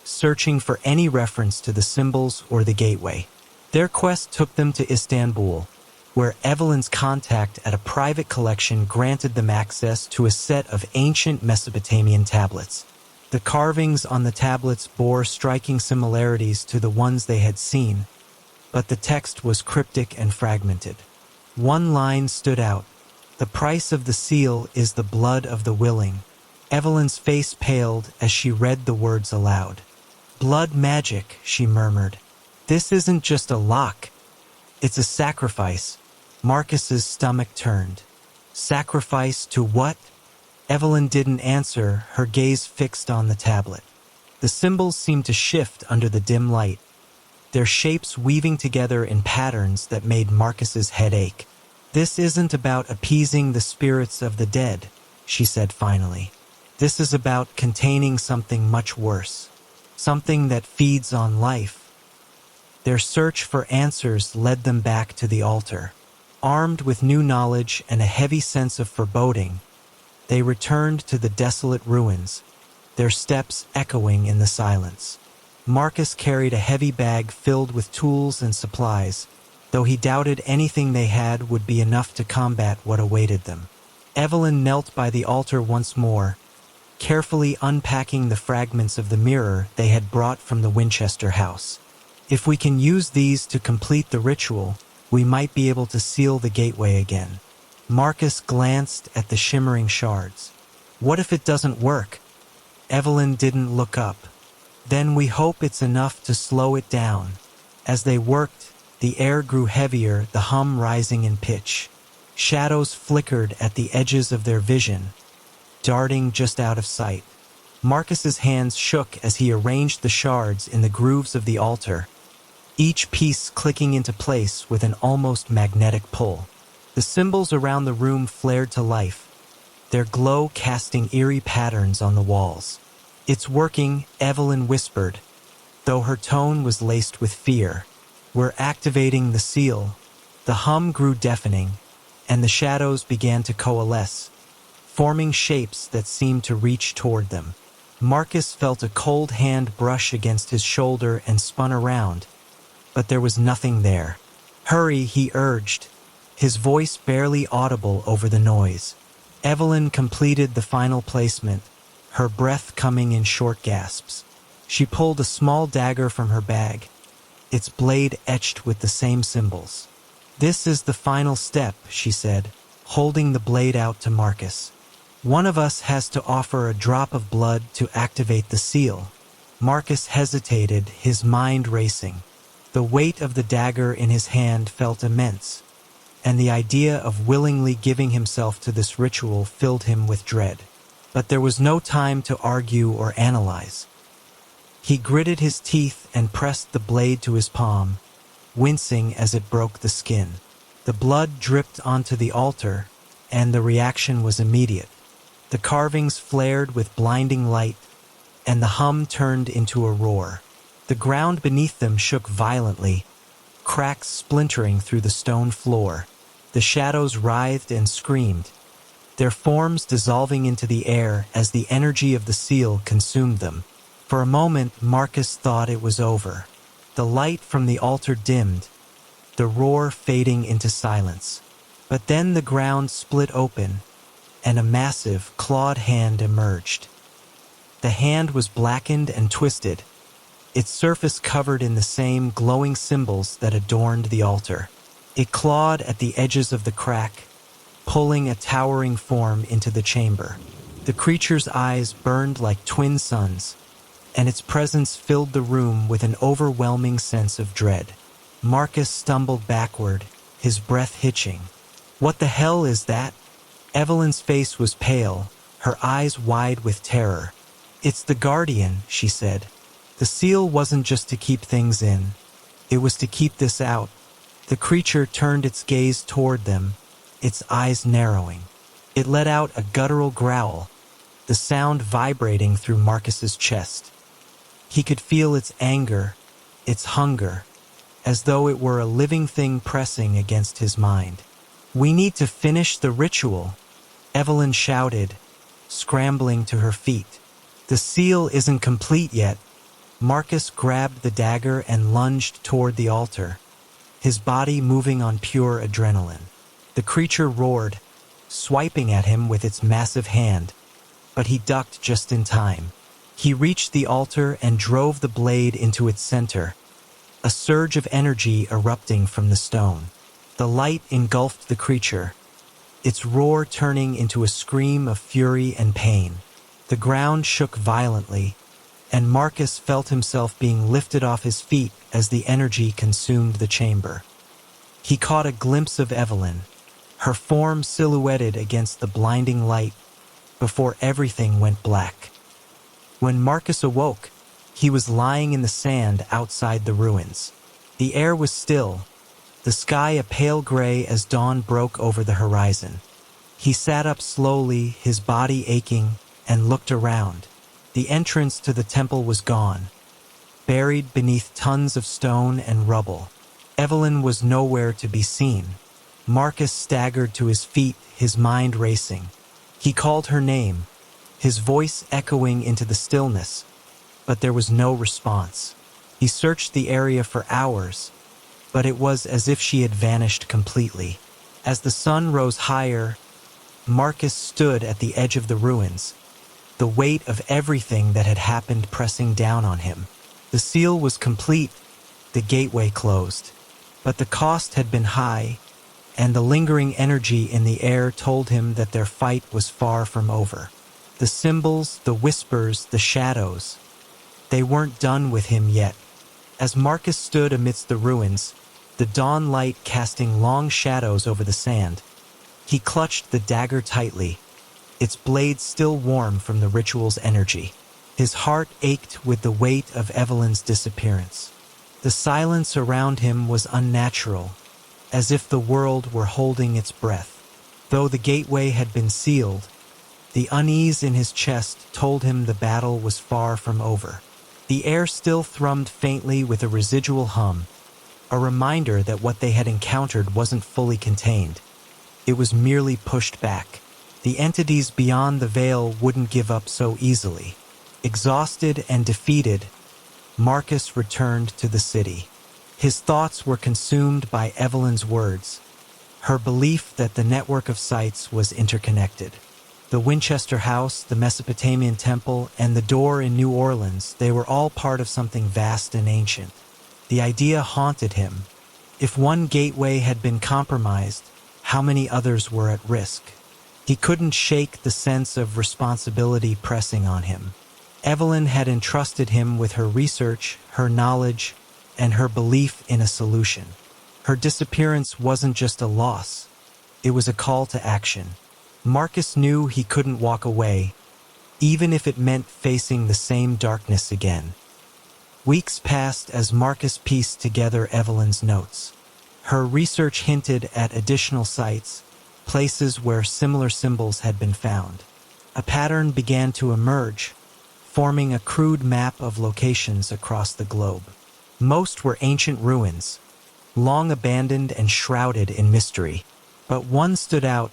[SPEAKER 1] searching for any reference to the symbols or the gateway. Their quest took them to Istanbul, where Evelyn's contact at a private collection granted them access to a set of ancient Mesopotamian tablets. The carvings on the tablets bore striking similarities to the ones they had seen, but the text was cryptic and fragmented. One line stood out: "The price of the seal is the blood of the willing." Evelyn's face paled as she read the words aloud. "Blood magic," she murmured. "This isn't just a lock. It's a sacrifice." Marcus's stomach turned. "Sacrifice to what?" Evelyn didn't answer, her gaze fixed on the tablet. The symbols seemed to shift under the dim light, their shapes weaving together in patterns that made Marcus's head ache. "This isn't about appeasing the spirits of the dead," she said finally. "This is about containing something much worse, something that feeds on life." Their search for answers led them back to the altar. Armed with new knowledge and a heavy sense of foreboding, they returned to the desolate ruins, their steps echoing in the silence. Marcus carried a heavy bag filled with tools and supplies, though he doubted anything they had would be enough to combat what awaited them. Evelyn knelt by the altar once more, carefully unpacking the fragments of the mirror they had brought from the Winchester house. "If we can use these to complete the ritual, we might be able to seal the gateway again." Marcus glanced at the shimmering shards. "What if it doesn't work?" Evelyn didn't look up. "Then we hope it's enough to slow it down." As they worked, the air grew heavier, the hum rising in pitch. Shadows flickered at the edges of their vision, darting just out of sight. Marcus's hands shook as he arranged the shards in the grooves of the altar, each piece clicking into place with an almost magnetic pull. The symbols around the room flared to life, their glow casting eerie patterns on the walls. "It's working," Evelyn whispered, though her tone was laced with fear. "We're activating the seal." The hum grew deafening, and the shadows began to coalesce, forming shapes that seemed to reach toward them. Marcus felt a cold hand brush against his shoulder and spun around, but there was nothing there. "Hurry," he urged, his voice barely audible over the noise. Evelyn completed the final placement, her breath coming in short gasps. She pulled a small dagger from her bag, its blade etched with the same symbols. "This is the final step," she said, holding the blade out to Marcus. "One of us has to offer a drop of blood to activate the seal." Marcus hesitated, his mind racing. The weight of the dagger in his hand felt immense, and the idea of willingly giving himself to this ritual filled him with dread. But there was no time to argue or analyze. He gritted his teeth and pressed the blade to his palm, wincing as it broke the skin. The blood dripped onto the altar, and the reaction was immediate. The carvings flared with blinding light, and the hum turned into a roar. The ground beneath them shook violently, cracks splintering through the stone floor. The shadows writhed and screamed, their forms dissolving into the air as the energy of the seal consumed them. For a moment, Marcus thought it was over. The light from the altar dimmed, the roar fading into silence. But then the ground split open, and a massive, clawed hand emerged. The hand was blackened and twisted, its surface covered in the same glowing symbols that adorned the altar. It clawed at the edges of the crack, pulling a towering form into the chamber. The creature's eyes burned like twin suns, and its presence filled the room with an overwhelming sense of dread. Marcus stumbled backward, his breath hitching. "What the hell is that?" Evelyn's face was pale, her eyes wide with terror. "It's the Guardian," she said. "The seal wasn't just to keep things in. It was to keep this out." The creature turned its gaze toward them, its eyes narrowing. It let out a guttural growl, the sound vibrating through Marcus's chest. He could feel its anger, its hunger, as though it were a living thing pressing against his mind. "We need to finish the ritual," Evelyn shouted, scrambling to her feet. "The seal isn't complete yet." Marcus grabbed the dagger and lunged toward the altar, his body moving on pure adrenaline. The creature roared, swiping at him with its massive hand, but he ducked just in time. He reached the altar and drove the blade into its center, a surge of energy erupting from the stone. The light engulfed the creature, its roar turning into a scream of fury and pain. The ground shook violently, and Marcus felt himself being lifted off his feet as the energy consumed the chamber. He caught a glimpse of Evelyn, her form silhouetted against the blinding light, before everything went black. When Marcus awoke, he was lying in the sand outside the ruins. The air was still, the sky a pale gray as dawn broke over the horizon. He sat up slowly, his body aching, and looked around. The entrance to the temple was gone, buried beneath tons of stone and rubble. Evelyn was nowhere to be seen. Marcus staggered to his feet, his mind racing. He called her name, his voice echoing into the stillness, but there was no response. He searched the area for hours, but it was as if she had vanished completely. As the sun rose higher, Marcus stood at the edge of the ruins, the weight of everything that had happened pressing down on him. The seal was complete, the gateway closed, but the cost had been high, and the lingering energy in the air told him that their fight was far from over. The symbols, the whispers, the shadows, they weren't done with him yet. As Marcus stood amidst the ruins, the dawn light casting long shadows over the sand, he clutched the dagger tightly, its blade still warm from the ritual's energy. His heart ached with the weight of Evelyn's disappearance. The silence around him was unnatural, as if the world were holding its breath. Though the gateway had been sealed, the unease in his chest told him the battle was far from over. The air still thrummed faintly with a residual hum, a reminder that what they had encountered wasn't fully contained. It was merely pushed back. The entities beyond the veil wouldn't give up so easily. Exhausted and defeated, Marcus returned to the city. His thoughts were consumed by Evelyn's words, her belief that the network of sites was interconnected. The Winchester House, the Mesopotamian Temple, and the door in New Orleans, they were all part of something vast and ancient. The idea haunted him. If one gateway had been compromised, how many others were at risk? He couldn't shake the sense of responsibility pressing on him. Evelyn had entrusted him with her research, her knowledge, and her belief in a solution. Her disappearance wasn't just a loss, it was a call to action. Marcus knew he couldn't walk away, even if it meant facing the same darkness again. Weeks passed as Marcus pieced together Evelyn's notes. Her research hinted at additional sites, places where similar symbols had been found. A pattern began to emerge, forming a crude map of locations across the globe. Most were ancient ruins, long abandoned and shrouded in mystery. But one stood out,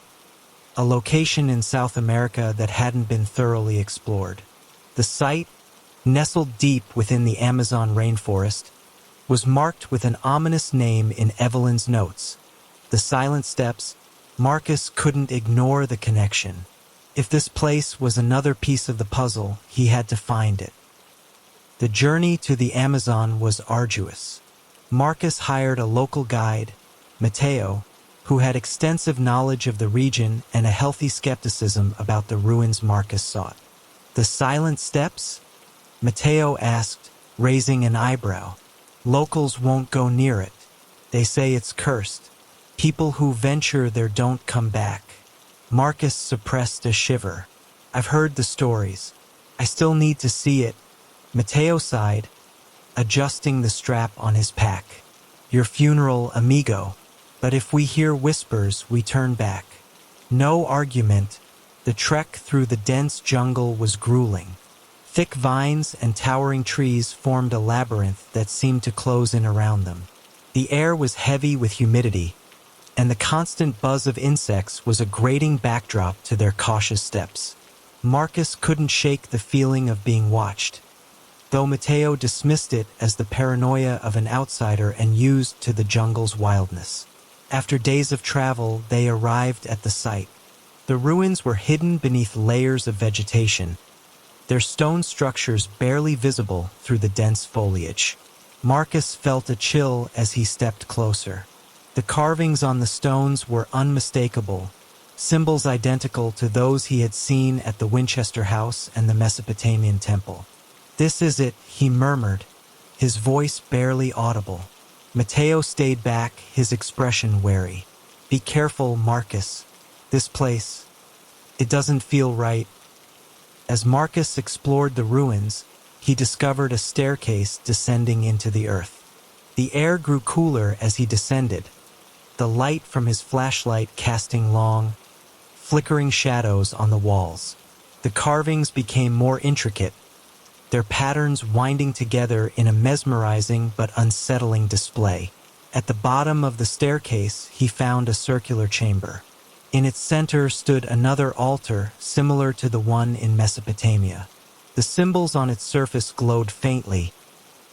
[SPEAKER 1] a location in South America that hadn't been thoroughly explored. The site, nestled deep within the Amazon rainforest, was marked with an ominous name in Evelyn's notes. The Silent Steps. Marcus couldn't ignore the connection. If this place was another piece of the puzzle, he had to find it. The journey to the Amazon was arduous. Marcus hired a local guide, Matteo, who had extensive knowledge of the region and a healthy skepticism about the ruins Marcus sought. The Silent Steps? Matteo asked, raising an eyebrow. Locals won't go near it. They say it's cursed. People who venture there don't come back. Marcus suppressed a shiver. I've heard the stories. I still need to see it. Matteo sighed, adjusting the strap on his pack. Your funeral, amigo. But if we hear whispers, we turn back. No argument. The trek through the dense jungle was grueling. Thick vines and towering trees formed a labyrinth that seemed to close in around them. The air was heavy with humidity, and the constant buzz of insects was a grating backdrop to their cautious steps. Marcus couldn't shake the feeling of being watched, though Matteo dismissed it as the paranoia of an outsider and used to the jungle's wildness. After days of travel, they arrived at the site. The ruins were hidden beneath layers of vegetation, their stone structures barely visible through the dense foliage. Marcus felt a chill as he stepped closer. The carvings on the stones were unmistakable, symbols identical to those he had seen at the Winchester House and the Mesopotamian temple. This is it, he murmured, his voice barely audible. Matteo stayed back, his expression wary. Be careful, Marcus. This place, it doesn't feel right. As Marcus explored the ruins, he discovered a staircase descending into the earth. The air grew cooler as he descended, the light from his flashlight casting long, flickering shadows on the walls. The carvings became more intricate, their patterns winding together in a mesmerizing but unsettling display. At the bottom of the staircase, he found a circular chamber. In its center stood another altar similar to the one in Mesopotamia. The symbols on its surface glowed faintly,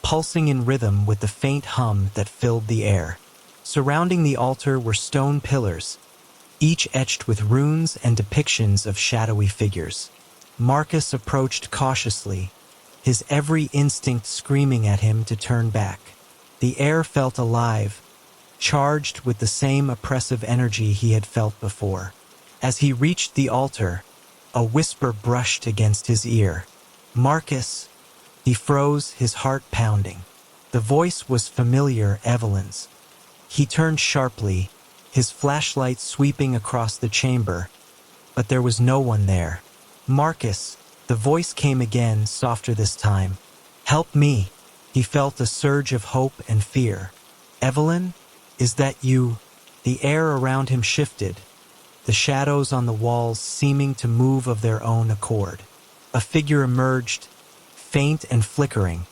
[SPEAKER 1] pulsing in rhythm with the faint hum that filled the air. Surrounding the altar were stone pillars, each etched with runes and depictions of shadowy figures. Marcus approached cautiously, his every instinct screaming at him to turn back. The air felt alive, charged with the same oppressive energy he had felt before. As he reached the altar, a whisper brushed against his ear. Marcus! He froze, his heart pounding. The voice was familiar, Evelyn's. He turned sharply, his flashlight sweeping across the chamber, but there was no one there. Marcus! The voice came again, softer this time. Help me! He felt a surge of hope and fear. Evelyn? Is that you? The air around him shifted, the shadows on the walls seeming to move of their own accord. A figure emerged, faint and flickering,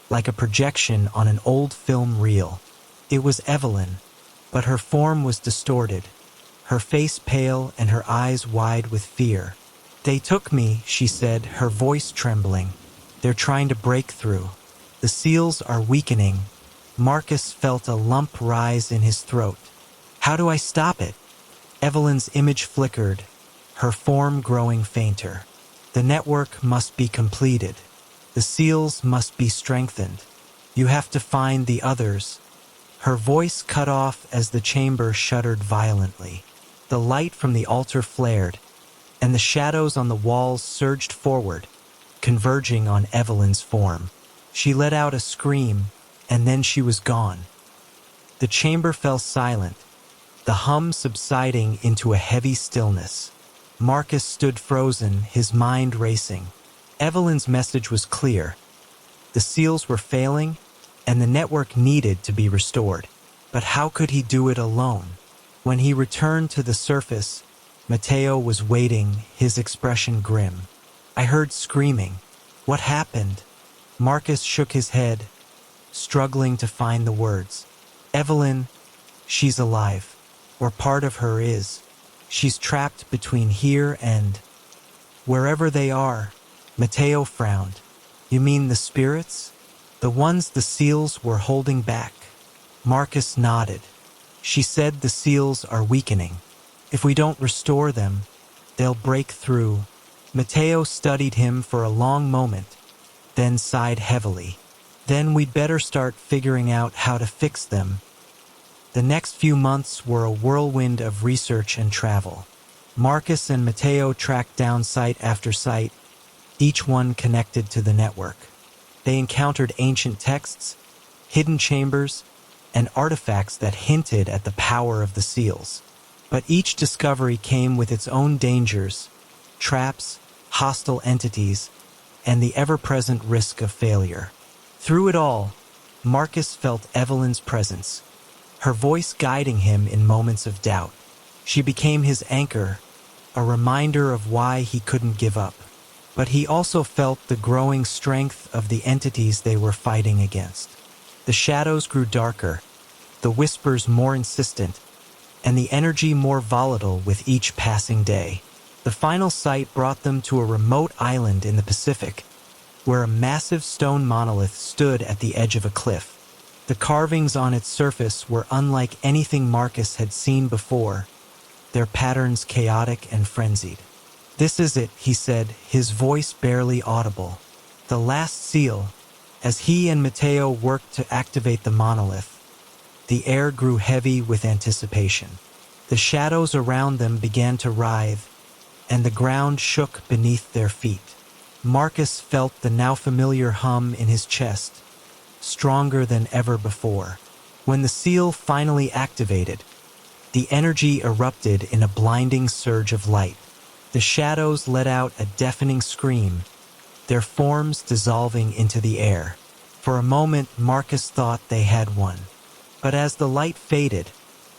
[SPEAKER 1] like a projection on an old film reel. It was Evelyn, but her form was distorted, her face pale and her eyes wide with fear. They took me, she said, her voice trembling. They're trying to break through. The seals are weakening. Marcus felt a lump rise in his throat. How do I stop it? Evelyn's image flickered, her form growing fainter. The network must be completed. The seals must be strengthened. You have to find the others. Her voice cut off as the chamber shuddered violently. The light from the altar flared, and the shadows on the walls surged forward, converging on Evelyn's form. She let out a scream, and then she was gone. The chamber fell silent, the hum subsiding into a heavy stillness. Marcus stood frozen, his mind racing. Evelyn's message was clear. The seals were failing, and the network needed to be restored. But how could he do it alone? When he returned to the surface, Matteo was waiting, his expression grim. I heard screaming. What happened? Marcus shook his head, struggling to find the words. Evelyn, she's alive, or part of her is. She's trapped between here and wherever they are. Matteo frowned. You mean the spirits? The ones the seals were holding back? Marcus nodded. She said the seals are weakening. If we don't restore them, they'll break through. Matteo studied him for a long moment, then sighed heavily. Then we'd better start figuring out how to fix them. The next few months were a whirlwind of research and travel. Marcus and Matteo tracked down site after site, each one connected to the network. They encountered ancient texts, hidden chambers, and artifacts that hinted at the power of the seals. But each discovery came with its own dangers, traps, hostile entities, and the ever-present risk of failure. Through it all, Marcus felt Evelyn's presence, her voice guiding him in moments of doubt. She became his anchor, a reminder of why he couldn't give up. But he also felt the growing strength of the entities they were fighting against. The shadows grew darker, the whispers more insistent, and the energy more volatile with each passing day. The final sight brought them to a remote island in the Pacific, where a massive stone monolith stood at the edge of a cliff. The carvings on its surface were unlike anything Marcus had seen before, their patterns chaotic and frenzied. This is it, he said, his voice barely audible. The last seal. As he and Matteo worked to activate the monolith, the air grew heavy with anticipation. The shadows around them began to writhe, and the ground shook beneath their feet. Marcus felt the now familiar hum in his chest, stronger than ever before. When the seal finally activated, the energy erupted in a blinding surge of light. The shadows let out a deafening scream, their forms dissolving into the air. For a moment, Marcus thought they had won. But as the light faded,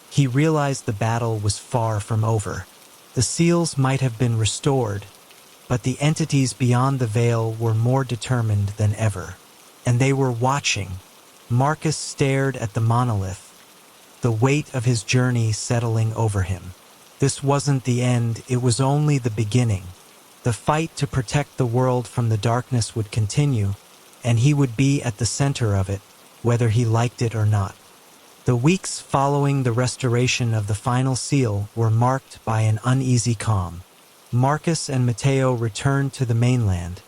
[SPEAKER 1] he realized the battle was far from over. The seals might have been restored, but the entities beyond the veil were more determined than ever. And they were watching. Marcus stared at the monolith, the weight of his journey settling over him. This wasn't the end, it was only the beginning. The fight to protect the world from the darkness would continue, and he would be at the center of it, whether he liked it or not. The weeks following the restoration of the final seal were marked by an uneasy calm. Marcus and Matteo returned to the mainland,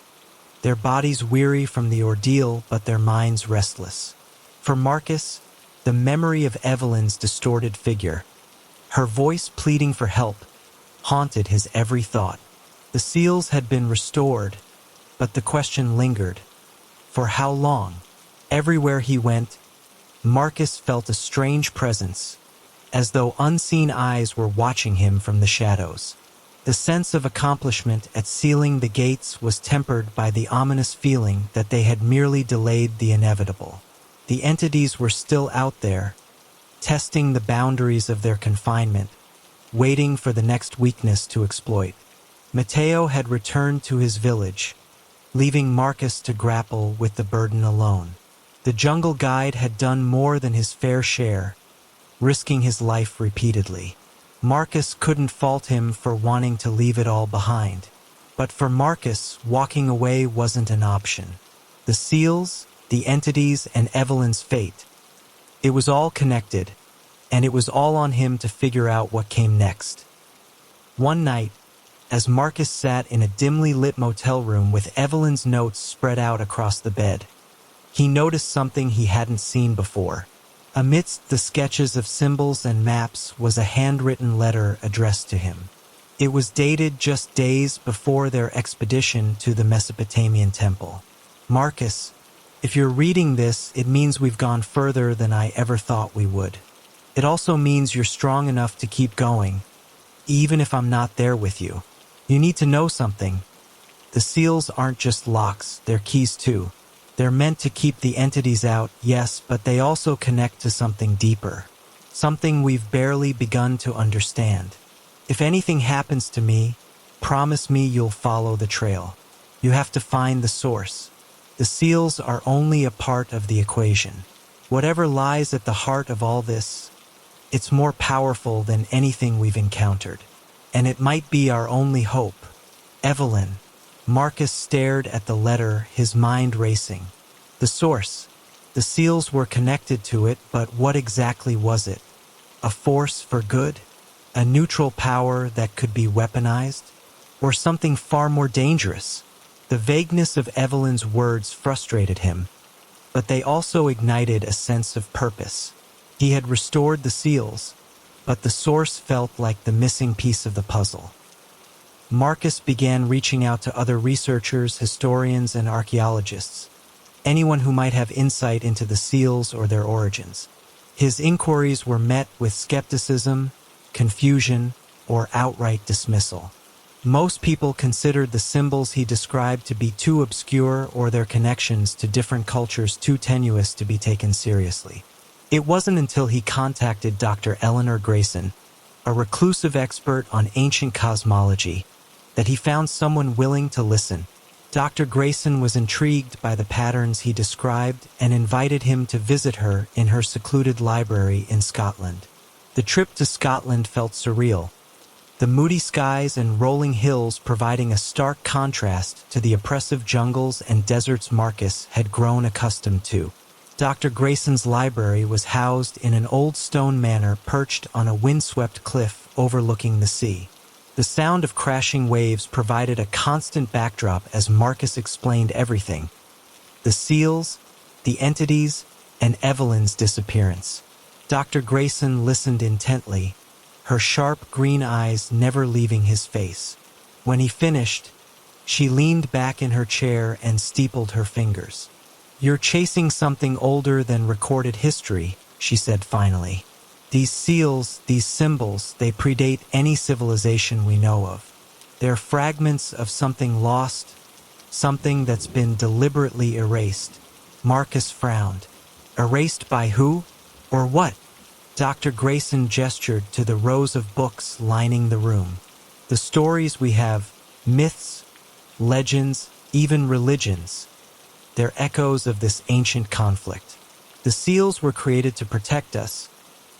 [SPEAKER 1] their bodies weary from the ordeal but their minds restless. For Marcus, the memory of Evelyn's distorted figure, her voice pleading for help, haunted his every thought. The seals had been restored, but the question lingered. For how long? Everywhere he went, Marcus felt a strange presence, as though unseen eyes were watching him from the shadows. The sense of accomplishment at sealing the gates was tempered by the ominous feeling that they had merely delayed the inevitable. The entities were still out there, testing the boundaries of their confinement, waiting for the next weakness to exploit. Matteo had returned to his village, leaving Marcus to grapple with the burden alone. The jungle guide had done more than his fair share, risking his life repeatedly. Marcus couldn't fault him for wanting to leave it all behind. But for Marcus, walking away wasn't an option. The seals, the entities, and Evelyn's fate. It was all connected, and it was all on him to figure out what came next. One night, as Marcus sat in a dimly lit motel room with Evelyn's notes spread out across the bed, he noticed something he hadn't seen before. Amidst the sketches of symbols and maps was a handwritten letter addressed to him. It was dated just days before their expedition to the Mesopotamian temple. Marcus, if you're reading this, it means we've gone further than I ever thought we would. It also means you're strong enough to keep going, even if I'm not there with you. You need to know something. The seals aren't just locks, they're keys too. They're meant to keep the entities out, yes, but they also connect to something deeper. Something we've barely begun to understand. If anything happens to me, promise me you'll follow the trail. You have to find the source. The seals are only a part of the equation. Whatever lies at the heart of all this, it's more powerful than anything we've encountered. And it might be our only hope. Evelyn. Marcus stared at the letter, his mind racing. The source. The seals were connected to it, but what exactly was it? A force for good? A neutral power that could be weaponized? Or something far more dangerous? The vagueness of Evelyn's words frustrated him, but they also ignited a sense of purpose. He had restored the seals, but the source felt like the missing piece of the puzzle. Marcus began reaching out to other researchers, historians, and archaeologists, anyone who might have insight into the seals or their origins. His inquiries were met with skepticism, confusion, or outright dismissal. Most people considered the symbols he described to be too obscure or their connections to different cultures too tenuous to be taken seriously. It wasn't until he contacted Dr. Eleanor Grayson, a reclusive expert on ancient cosmology, that he found someone willing to listen. Dr. Grayson was intrigued by the patterns he described and invited him to visit her in her secluded library in Scotland. The trip to Scotland felt surreal, the moody skies and rolling hills providing a stark contrast to the oppressive jungles and deserts Marcus had grown accustomed to. Dr. Grayson's library was housed in an old stone manor perched on a windswept cliff overlooking the sea. The sound of crashing waves provided a constant backdrop as Marcus explained everything: the seals, the entities, and Evelyn's disappearance. Dr. Grayson listened intently, her sharp green eyes never leaving his face. When he finished, she leaned back in her chair and steepled her fingers. "You're chasing something older than recorded history," she said finally. "These seals, these symbols, they predate any civilization we know of. They're fragments of something lost, something that's been deliberately erased." Marcus frowned. Erased by who? Or what? Dr. Grayson gestured to the rows of books lining the room. "The stories we have, myths, legends, even religions, they're echoes of this ancient conflict. The seals were created to protect us,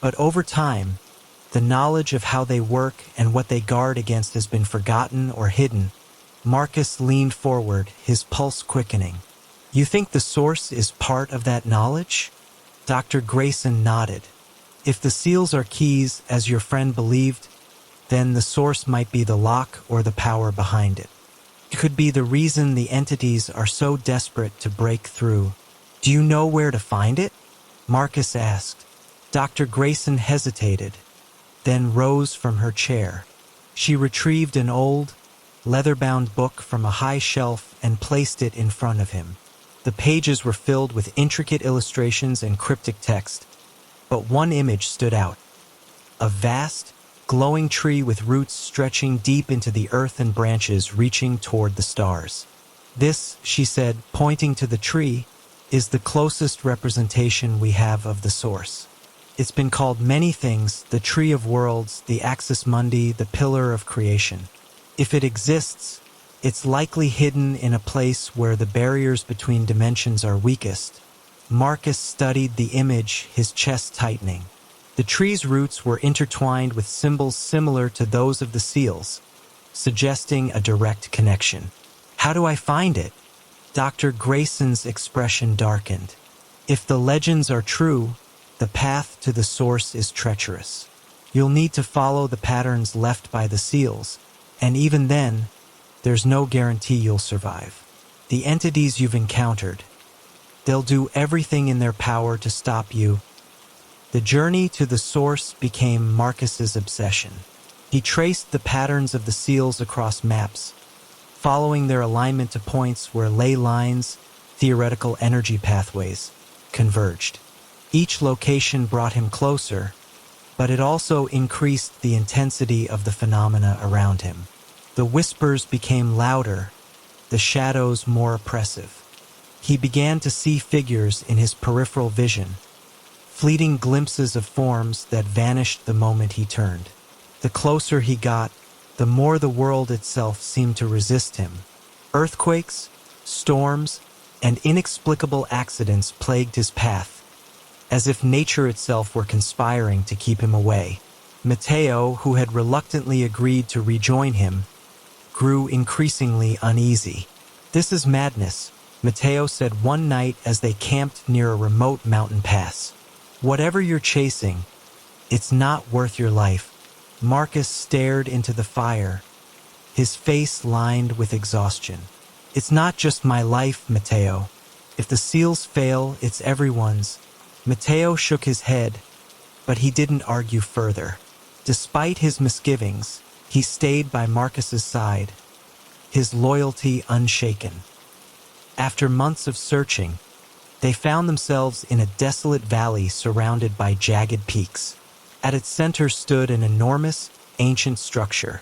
[SPEAKER 1] but over time, the knowledge of how they work and what they guard against has been forgotten or hidden." Marcus leaned forward, his pulse quickening. "You think the source is part of that knowledge?" Dr. Grayson nodded. "If the seals are keys, as your friend believed, then the source might be the lock or the power behind it. It could be the reason the entities are so desperate to break through." "Do you know where to find it?" Marcus asked. Dr. Grayson hesitated, then rose from her chair. She retrieved an old, leather-bound book from a high shelf and placed it in front of him. The pages were filled with intricate illustrations and cryptic text, but one image stood out: a vast, glowing tree with roots stretching deep into the earth and branches reaching toward the stars. "This," she said, pointing to the tree, "is the closest representation we have of the source. It's been called many things: the tree of worlds, the axis mundi, the pillar of creation. If it exists, it's likely hidden in a place where the barriers between dimensions are weakest." Marcus studied the image, his chest tightening. The tree's roots were intertwined with symbols similar to those of the seals, suggesting a direct connection. "How do I find it?" Dr. Grayson's expression darkened. "If the legends are true, the path to the source is treacherous. You'll need to follow the patterns left by the seals, and even then, there's no guarantee you'll survive. The entities you've encountered, they'll do everything in their power to stop you." The journey to the source became Marcus's obsession. He traced the patterns of the seals across maps, following their alignment to points where ley lines, theoretical energy pathways, converged. Each location brought him closer, but it also increased the intensity of the phenomena around him. The whispers became louder, the shadows more oppressive. He began to see figures in his peripheral vision, fleeting glimpses of forms that vanished the moment he turned. The closer he got, the more the world itself seemed to resist him. Earthquakes, storms, and inexplicable accidents plagued his path, as if nature itself were conspiring to keep him away. Matteo, who had reluctantly agreed to rejoin him, grew increasingly uneasy. "This is madness," Matteo said one night as they camped near a remote mountain pass. "Whatever you're chasing, it's not worth your life." Marcus stared into the fire, his face lined with exhaustion. "It's not just my life, Matteo. If the seals fail, it's everyone's." Matteo shook his head, but he didn't argue further. Despite his misgivings, he stayed by Marcus's side, his loyalty unshaken. After months of searching, they found themselves in a desolate valley surrounded by jagged peaks. At its center stood an enormous, ancient structure,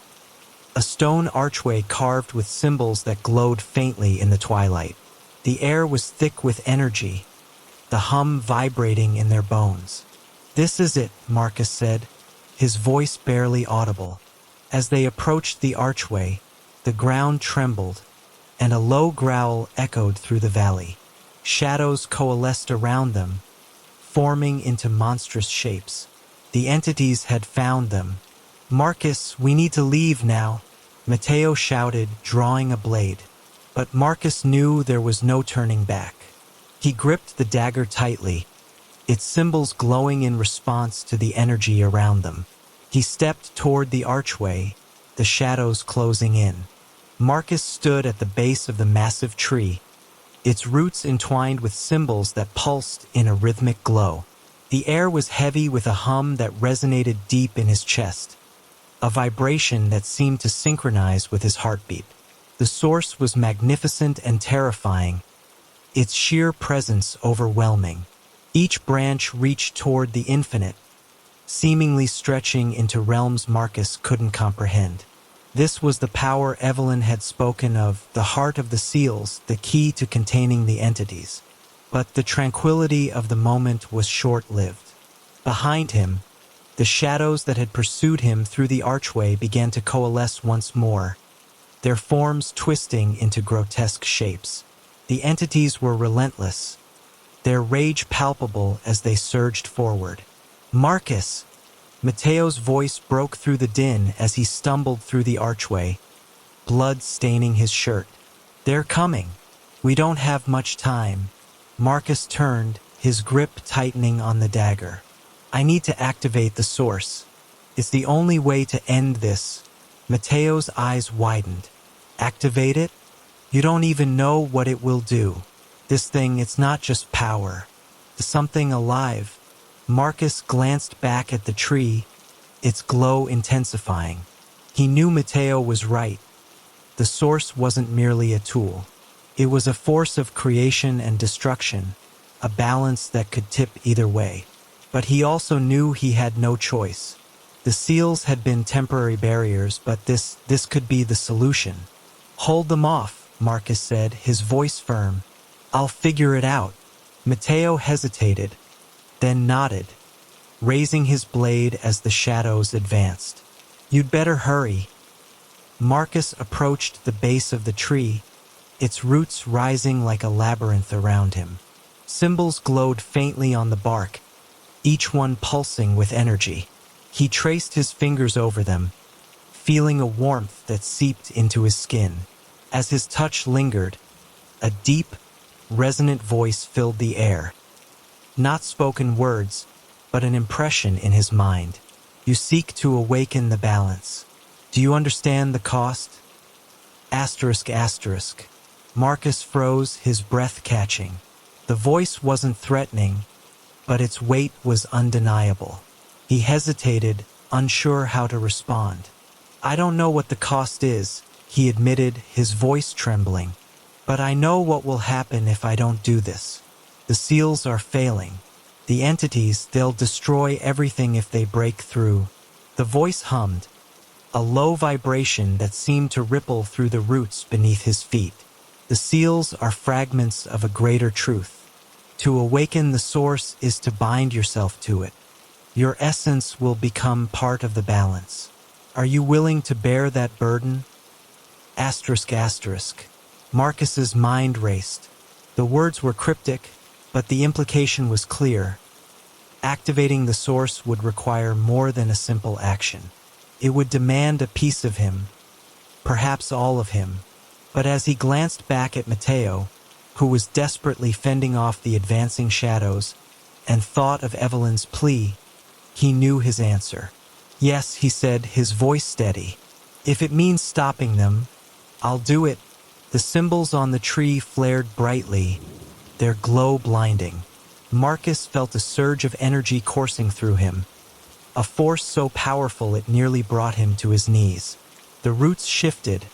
[SPEAKER 1] a stone archway carved with symbols that glowed faintly in the twilight. The air was thick with energy, the hum vibrating in their bones. "This is it," Marcus said, his voice barely audible. As they approached the archway, the ground trembled, and a low growl echoed through the valley. Shadows coalesced around them, forming into monstrous shapes. The entities had found them. "Marcus, we need to leave now," Matteo shouted, drawing a blade. But Marcus knew there was no turning back. He gripped the dagger tightly, its symbols glowing in response to the energy around them. He stepped toward the archway, the shadows closing in. Marcus stood at the base of the massive tree, its roots entwined with symbols that pulsed in a rhythmic glow. The air was heavy with a hum that resonated deep in his chest, a vibration that seemed to synchronize with his heartbeat. The source was magnificent and terrifying, its sheer presence overwhelming. Each branch reached toward the infinite, seemingly stretching into realms Marcus couldn't comprehend. This was the power Evelyn had spoken of, the heart of the seals, the key to containing the entities. But the tranquility of the moment was short-lived. Behind him, the shadows that had pursued him through the archway began to coalesce once more, their forms twisting into grotesque shapes. The entities were relentless, their rage palpable as they surged forward. "Marcus!" Matteo's voice broke through the din as he stumbled through the archway, blood staining his shirt. "They're coming. We don't have much time." Marcus turned, his grip tightening on the dagger. "I need to activate the source. It's the only way to end this." Matteo's eyes widened. "Activate it? You don't even know what it will do. This thing, it's not just power. It's something alive." Marcus glanced back at the tree, its glow intensifying. He knew Matteo was right. The source wasn't merely a tool. It was a force of creation and destruction, a balance that could tip either way. But he also knew he had no choice. The seals had been temporary barriers, but this could be the solution. "Hold them off," Marcus said, his voice firm. "I'll figure it out." Matteo hesitated, then nodded, raising his blade as the shadows advanced. "You'd better hurry." Marcus approached the base of the tree, its roots rising like a labyrinth around him. Symbols glowed faintly on the bark, each one pulsing with energy. He traced his fingers over them, feeling a warmth that seeped into his skin. As his touch lingered, a deep, resonant voice filled the air. Not spoken words, but an impression in his mind. "You seek to awaken the balance. Do you understand the cost?" Asterisk, asterisk. Marcus froze, his breath catching. The voice wasn't threatening, but its weight was undeniable. He hesitated, unsure how to respond. "I don't know what the cost is," he admitted, his voice trembling. "But I know what will happen if I don't do this. The seals are failing. The entities, they'll destroy everything if they break through." The voice hummed, a low vibration that seemed to ripple through the roots beneath his feet. The seals are fragments of a greater truth. To awaken the source is to bind yourself to it. Your essence will become part of the balance. Are you willing to bear that burden? Asterisk asterisk. Marcus's mind raced. The words were cryptic, but the implication was clear. Activating the source would require more than a simple action. It would demand a piece of him, perhaps all of him. But as he glanced back at Matteo, who was desperately fending off the advancing shadows, and thought of Evelyn's plea, he knew his answer. Yes, he said, his voice steady. If it means stopping them, I'll do it. The symbols on the tree flared brightly, their glow blinding. Marcus felt a surge of energy coursing through him, a force so powerful it nearly brought him to his knees. The roots shifted,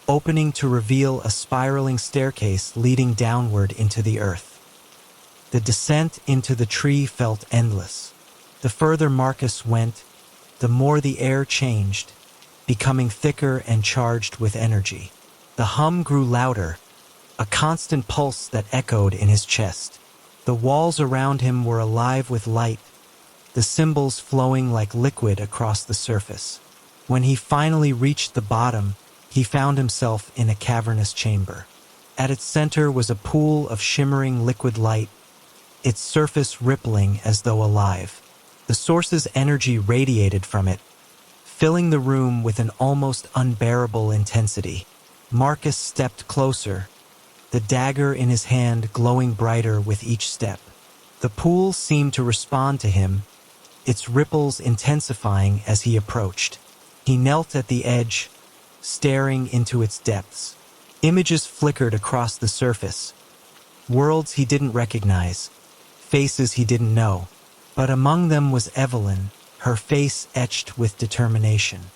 [SPEAKER 1] opening to reveal a spiraling staircase leading downward into the earth. The descent into the tree felt endless. The further Marcus went, the more the air changed, becoming thicker and charged with energy. The hum grew louder, a constant pulse that echoed in his chest. The walls around him were alive with light, the symbols flowing like liquid across the surface. When he finally reached the bottom, he found himself in a cavernous chamber. At its center was a pool of shimmering liquid light, its surface rippling as though alive. The source's energy radiated from it, filling the room with an almost unbearable intensity. Marcus stepped closer, the dagger in his hand glowing brighter with each step. The pool seemed to respond to him, its ripples intensifying as he approached. He knelt at the edge, staring into its depths. Images flickered across the surface, worlds he didn't recognize, faces he didn't know. But among them was Evelyn, her face etched with determination.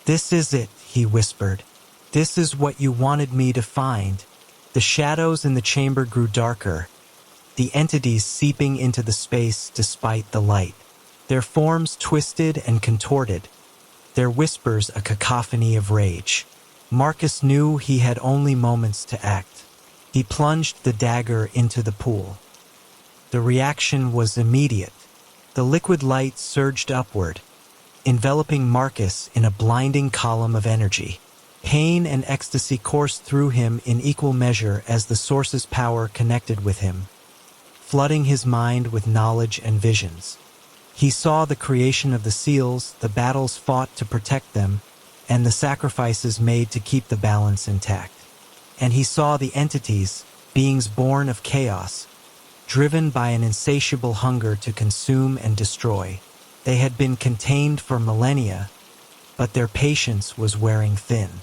[SPEAKER 1] "This is it," he whispered. "This is what you wanted me to find." The shadows in the chamber grew darker, the entities seeping into the space despite the light. Their forms twisted and contorted, their whispers a cacophony of rage. Marcus knew he had only moments to act. He plunged the dagger into the pool. The reaction was immediate. The liquid light surged upward, enveloping Marcus in a blinding column of energy. Pain and ecstasy coursed through him in equal measure as the source's power connected with him, flooding his mind with knowledge and visions. He saw the creation of the seals, the battles fought to protect them, and the sacrifices made to keep the balance intact. And he saw the entities, beings born of chaos, driven by an insatiable hunger to consume and destroy. They had been contained for millennia, but their patience was wearing thin.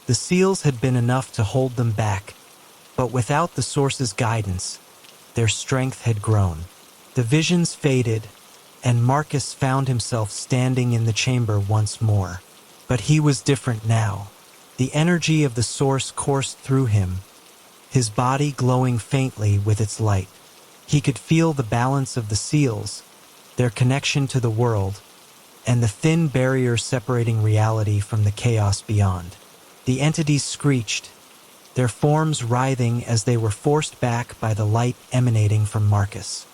[SPEAKER 1] The seals had been enough to hold them back, but without the source's guidance, their strength had grown. The visions faded, and Marcus found himself standing in the chamber once more. But he was different now. The energy of the source coursed through him, his body glowing faintly with its light. He could feel the balance of the seals, their connection to the world, and the thin barrier separating reality from the chaos beyond. The entities screeched, their forms writhing as they were forced back by the light emanating from Marcus.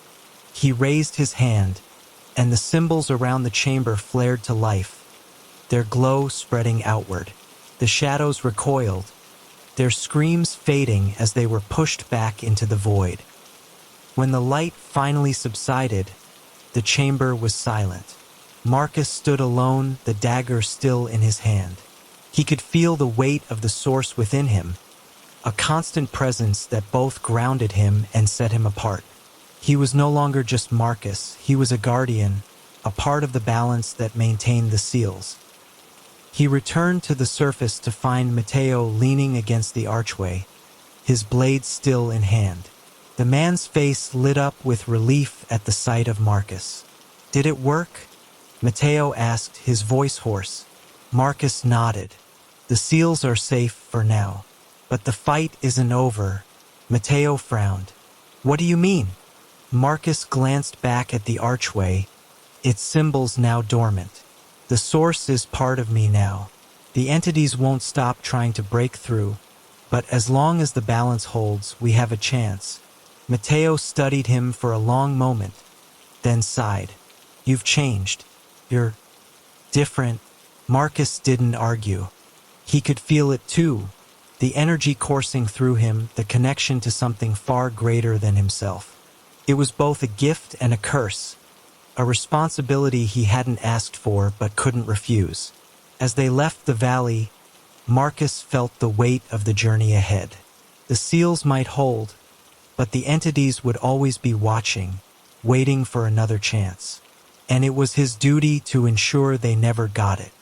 [SPEAKER 1] He raised his hand, and the symbols around the chamber flared to life, their glow spreading outward. The shadows recoiled, their screams fading as they were pushed back into the void. When the light finally subsided, the chamber was silent. Marcus stood alone, the dagger still in his hand. He could feel the weight of the source within him, a constant presence that both grounded him and set him apart. He was no longer just Marcus, he was a guardian, a part of the balance that maintained the seals. He returned to the surface to find Matteo leaning against the archway, his blade still in hand. The man's face lit up with relief at the sight of Marcus. "Did it work?" Matteo asked, his voice hoarse. Marcus nodded. "The seals are safe for now. But the fight isn't over." Matteo frowned. "What do you mean?" Marcus glanced back at the archway, its symbols now dormant. "The source is part of me now. The entities won't stop trying to break through, But as long as the balance holds, we have a chance. Matteo studied him for a long moment, then sighed. You've changed. You're different. Marcus didn't argue. He could feel it too, the energy coursing through him, the connection to something far greater than himself. It was both a gift and a curse, a responsibility he hadn't asked for but couldn't refuse. As they left the valley, Marcus felt the weight of the journey ahead. The seals might hold, but the entities would always be watching, waiting for another chance. And it was his duty to ensure they never got it.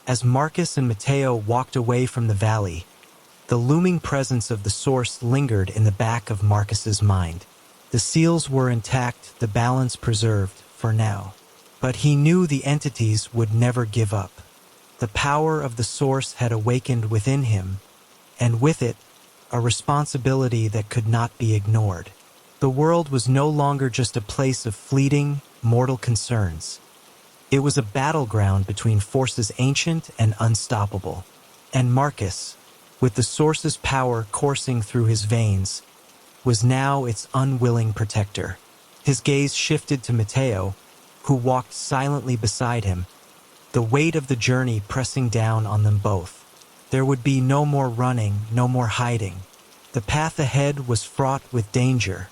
[SPEAKER 1] As Marcus and Matteo walked away from the valley, the looming presence of the source lingered in the back of Marcus's mind. The seals were intact, the balance preserved, for now. But he knew the entities would never give up. The power of the source had awakened within him, and with it, a responsibility that could not be ignored. The world was no longer just a place of fleeting, mortal concerns. It was a battleground between forces ancient and unstoppable. And Marcus, with the source's power coursing through his veins, was now its unwilling protector. His gaze shifted to Matteo, who walked silently beside him, the weight of the journey pressing down on them both. There would be no more running, no more hiding. The path ahead was fraught with danger,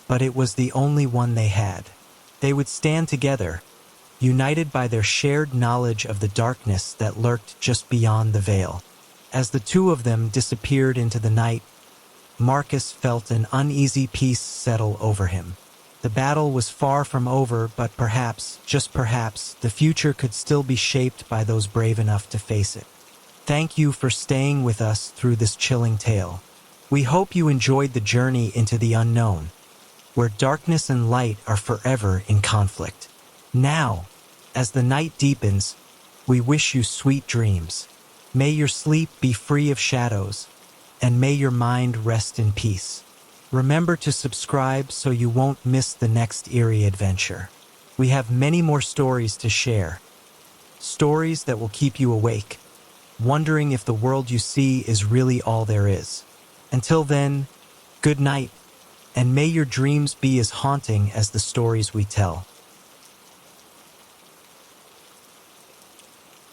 [SPEAKER 1] but it was the only one they had. They would stand together, united by their shared knowledge of the darkness that lurked just beyond the veil. As the two of them disappeared into the night, Marcus felt an uneasy peace settle over him. The battle was far from over, but perhaps, just perhaps, the future could still be shaped by those brave enough to face it. Thank you for staying with us through this chilling tale. We hope you enjoyed the journey into the unknown, where darkness and light are forever in conflict. Now, as the night deepens, we wish you sweet dreams. May your sleep be free of shadows, and may your mind rest in peace. Remember to subscribe so you won't miss the next eerie adventure. We have many more stories to share. Stories that will keep you awake, wondering if the world you see is really all there is. Until then, good night, and may your dreams be as haunting as the stories we tell.